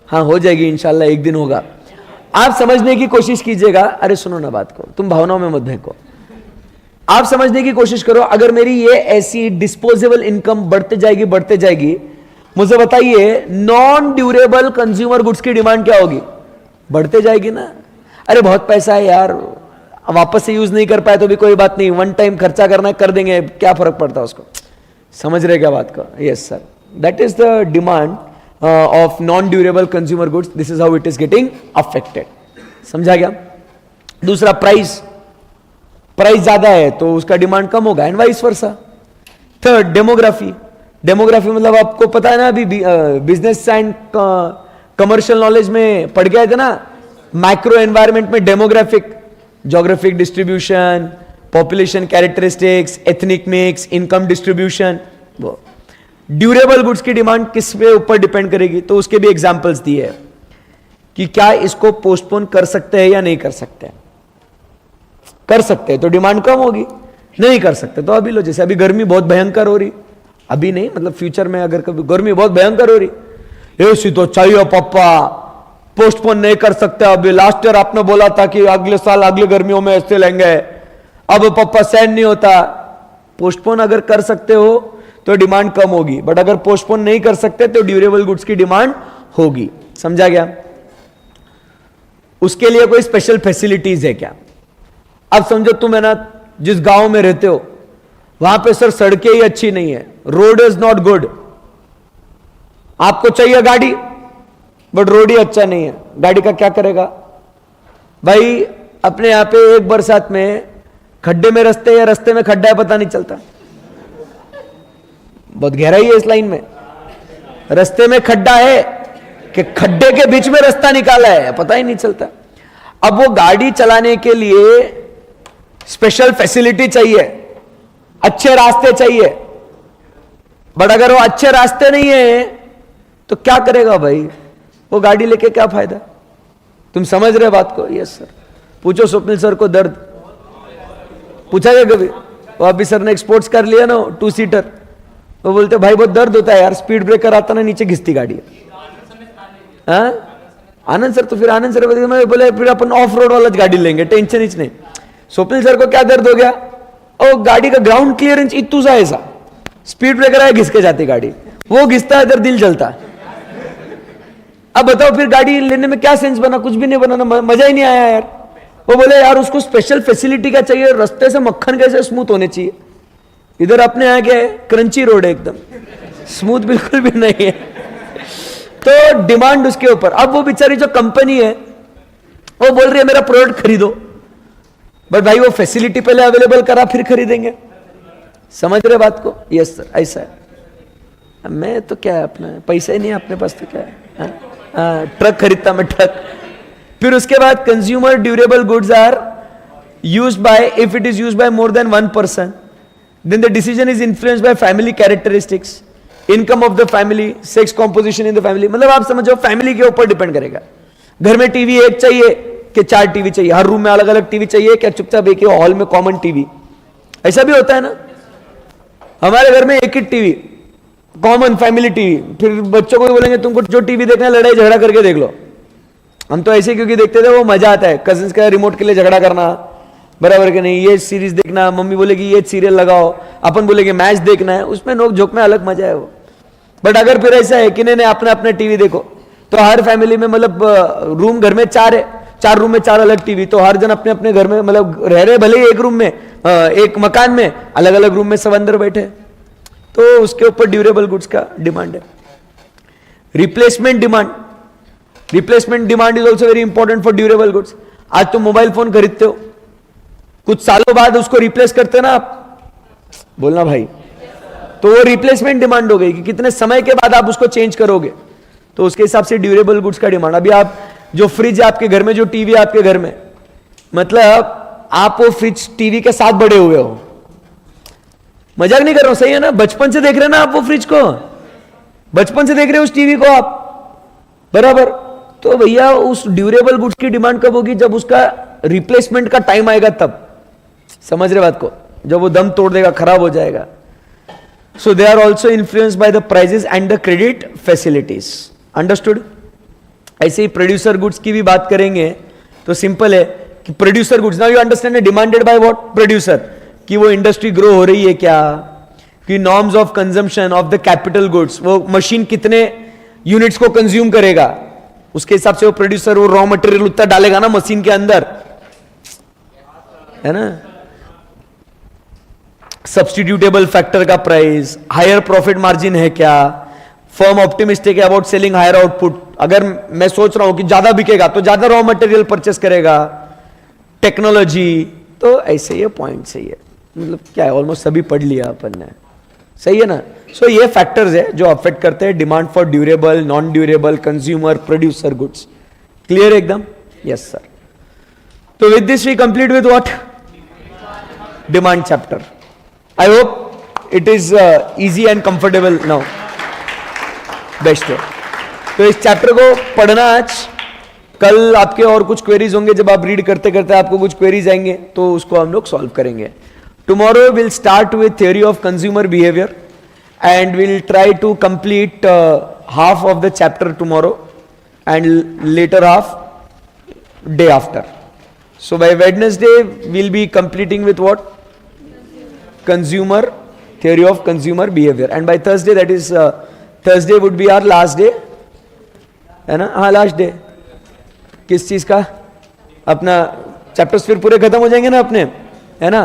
हाँ हो जाएगी इंशाल्लाह, एक दिन होगा। आप समझने की कोशिश कीजिएगा। अरे सुनो ना बात को, तुम भावनाओं में मत बहको। आप समझने की कोशिश करो, अगर मेरी ये ऐसी डिस्पोजेबल इनकम बढ़ते जाएगी बढ़ते जाएगी, मुझे बताइए नॉन ड्यूरेबल कंज्यूमर गुड्स की डिमांड क्या होगी? बढ़ते जाएगी ना। अरे बहुत पैसा है यार, वापस से यूज नहीं कर पाए तो भी कोई बात नहीं, वन टाइम खर्चा करना है कर देंगे, क्या फर्क पड़ता है उसको। समझ रहे क्या बात को? Yes sir, that is the demand of non durable consumer goods, this is how it is getting affected. समझा गया? दूसरा प्राइस, प्राइस ज्यादा है तो उसका डिमांड कम होगा, and vice versa. Third demography. Demography मतलब आपको पता है ना, अभी बिजनेस एंड कमर्शियल नॉलेज में पढ़ गए थे ना, मैक्रो एनवायरनमेंट में demographic, geographic distribution, population characteristics, ethnic mix, income distribution. वो ड्यूरेबल गुड्स की डिमांड किस पे ऊपर डिपेंड करेगी? तो उसके भी एग्जांपल्स दिए हैं कि क्या इसको पोस्टपोन कर सकते हैं या नहीं कर सकते। कर सकते हैं तो डिमांड कम होगी, नहीं कर सकते तो अभी लो। जैसे अभी गर्मी बहुत भयंकर हो रही, अभी नहीं मतलब फ्यूचर में अगर कभी गर्मी बहुत भयंकर हो रही, एसी तो चाहिए पापा, पोस्टपोन नहीं कर सकते। अभी लास्ट ईयर आपने बोला था कि अगले साल अगली गर्मियों में ऐसे लेंगे, अब पापा सहन नहीं होता। पोस्टपोन अगर कर सकते हो तो डिमांड कम होगी, बट अगर पोस्टपोन नहीं कर सकते तो ड्यूरेबल गुड्स की डिमांड होगी। समझा गया? उसके लिए कोई स्पेशल फैसिलिटीज है क्या? अब समझो तुम है ना जिस गांव में रहते हो वहां पे सर सड़कें ही अच्छी नहीं है, रोड इज नॉट गुड। आपको चाहिए गाड़ी बट रोड ही अच्छा नहीं है, गाड़ी का क्या करेगा भाई? अपने यहां पे एक बरसात में खड्डे में रास्ते या रास्ते में खड्डा है पता नहीं चलता, बहुत गहराई है इस लाइन में, रास्ते में खड्डा है कि खड्डे के बीच में रास्ता निकाला है पता ही नहीं चलता। अब वो गाड़ी चलाने के लिए स्पेशल फैसिलिटी चाहिए, अच्छे रास्ते चाहिए, बट अगर वो अच्छे रास्ते नहीं है तो क्या करेगा भाई? वो गाड़ी लेके क्या फायदा? तुम समझ रहे बात को? Yes sir. पूछो स्वप्निल सर को दर्द पूछा गया कभी? वो अभी सर ने एक्सपोर्ट्स कर लिया ना 2 सीटर, वो बोलते भाई बहुत दर्द होता है यार, स्पीड ब्रेकर आता ना नीचे घिसती गाड़ी। हाँ आनंद सर, तो फिर आनंद सर बोले फिर अपन ऑफ रोड वाला गाड़ी लेंगे, टेंशन ही नहीं। स्वप्निल सर को क्या दर्द हो गया? ओ गाड़ी का ग्राउंड क्लियरेंस इतू सा ऐसा, स्पीड ब्रेकर है घिस के जाती गाड़ी, वो घिसता है इधर दिल जलता है। अब बताओ फिर गाड़ी लेने में क्या सेंस बना? कुछ भी नहीं बना ना, मजा ही नहीं आया यार। वो बोले यार उसको स्पेशल फैसिलिटी क्या चाहिए, रास्ते से मक्खन कैसे स्मूथ होने चाहिए। इधर अपने यहाँ क्या है, क्रंची रोड है, एकदम स्मूथ बिल्कुल भी नहीं है। तो डिमांड उसके ऊपर। अब वो बेचारी जो कंपनी है वो बोल रही है मेरा प्रोडक्ट खरीदो, बट भाई वो फैसिलिटी पहले अवेलेबल करा फिर खरीदेंगे। समझ रहे बात को? यस सर, ऐसा है। मैं तो क्या है, अपना पैसा ही नहीं है अपने पास तो क्या है, ट्रक खरीदता मैं, ट्रक। फिर उसके बाद consumer durable goods are used by, if it is used by more than one person, then the decision is influenced by family characteristics, income of the family, sex composition in the family. मतलब आप समझो family के ऊपर depend करेगा। घर में TV एक चाहिए कि 4 टीवी चाहिए, हर रूम में अलग अलग टीवी चाहिए, क्या चुपचाप एक ही हॉल में कॉमन टीवी? ऐसा भी होता है ना। हमारे घर में एक ही टीवी, कॉमन फैमिली टीवी। फिर बच्चों को बोलेंगे तुमको जो टीवी देखना है लड़ाई झगड़ा करके देख लो। हम तो ऐसे क्योंकि देखते थे, वो मजा आता है कजिन्स का रिमोट के लिए झगड़ा करना, बराबर के नहीं, ये सीरीज देखना, मम्मी बोलेगी ये सीरियल लगाओ, अपन बोलेंगे मैच देखना है, उसमें नोक झोंक में अलग मजा है वो। बट अगर फिर ऐसा है कि नहीं अपना अपना टीवी देखो, तो हर फैमिली में मतलब रूम घर में 4 है, 4 रूम में 4 अलग टीवी, तो हर जन अपने अपने घर में मतलब रह रहे भले एक रूम में, एक मकान में, अलग अलग रूम में सब अंदर बैठे। तो उसके ऊपर ड्यूरेबल गुड्स का डिमांड है। Replacement demand, replacement demand is also very important for durable goods. आज तुम मोबाइल फोन खरीदते हो, कुछ सालों बाद उसको रिप्लेस करते ना आप, बोलना भाई, तो वो रिप्लेसमेंट डिमांड हो गई कि कितने समय के बाद आप उसको चेंज करोगे, तो उसके हिसाब से ड्यूरेबल गुड्स का डिमांड। अभी आप जो फ्रिज है आपके घर में, जो टीवी है आपके घर में, मतलब आप वो फ्रिज टीवी के साथ बड़े हुए हो, मजाक नहीं कर रहा हूं, सही है ना? बचपन से देख रहे ना आप वो फ्रिज को, बचपन से देख रहे हो उस टीवी को आप, बराबर। तो भैया उस ड्यूरेबल गुड्स की डिमांड कब होगी? जब उसका रिप्लेसमेंट का टाइम आएगा तब। समझ रहे बात को? जब वो दम तोड़ देगा, खराब हो जाएगा। So they are also influenced by the prices and the credit facilities. Understood? ऐसे ही प्रोड्यूसर गुड्स की भी बात करेंगे तो सिंपल है कि producer goods, now you understand, demanded by what? Producer. कि वो इंडस्ट्री ग्रो हो रही है क्या, कि norms of consumption of the capital goods, वो मशीन कितने यूनिट्स को कंज्यूम करेगा, उसके हिसाब से वो प्रोड्यूसर वो रॉ मटेरियल उतना डालेगा ना मशीन के अंदर, है ना। सब्स्टिट्यूटेबल फैक्टर का प्राइस, हायर प्रॉफिट मार्जिन है क्या, फर्म ऑप्टिमिस्टिक है अबाउट सेलिंग हायर आउटपुट, अगर मैं सोच रहा हूं कि ज्यादा बिकेगा तो ज्यादा रॉ मटेरियल परचेस करेगा, टेक्नोलॉजी। तो ऐसे ये पॉइंट सही है, मतलब क्या है, ऑलमोस्ट सभी पढ़ लिया अपन ने, सही है ना। सो ये फैक्टर्स है जो अफेक्ट करते हैं demand for durable, non durable, consumer, producer goods. Clear एकदम? Yes sir. तो with this we complete with what? Demand chapter. I hope it is easy and comfortable now. Best है। तो इस चैप्टर को पढ़ना आज, कल आपके और कुछ क्वेरीज होंगे, जब आप रीड करते करते आपको कुछ क्वेरीज आएंगे तो उसको हम लोग सॉल्व करेंगे। Tomorrow will start with theory of consumer behaviour and we'll try to complete half of the chapter tomorrow and later half day after. So by Wednesday we'll be completing with what? Consumer, theory of consumer behavior, and by Thursday, that is Thursday would be our last day, है ना? हाँ, last day किस चीज का? अपना chapters फिर पूरे खत्म हो जाएंगे ना अपने, है ना।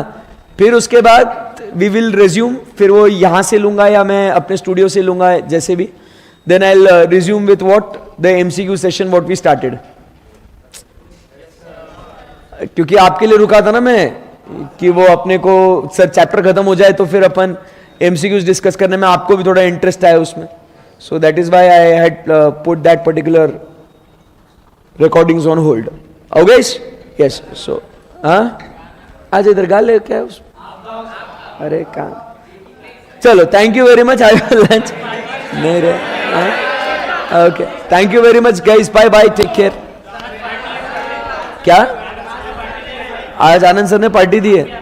फिर उसके बाद वी विल रिज्यूम, फिर वो यहां से लूंगा या मैं अपने स्टूडियो से लूंगा, जैसे भी। Then I will resume with what? The MCQ session what we started. क्योंकि आपके लिए रुका था ना मैं, कि वो अपने को सर चैप्टर खत्म हो जाए तो फिर अपन एमसीक्यूज डिस्कस करने में आपको भी थोड़ा इंटरेस्ट आया उसमें। So that is why I had put that particular recordings on hold. Okay? Yes. So हाँ, आज इधर गा ले क्या उस, अरे कहाँ, चलो thank you very much. I will lunch मेरे, okay, thank you very much guys, bye bye, take care. क्या आज आनंद सर ने पार्टी दी है?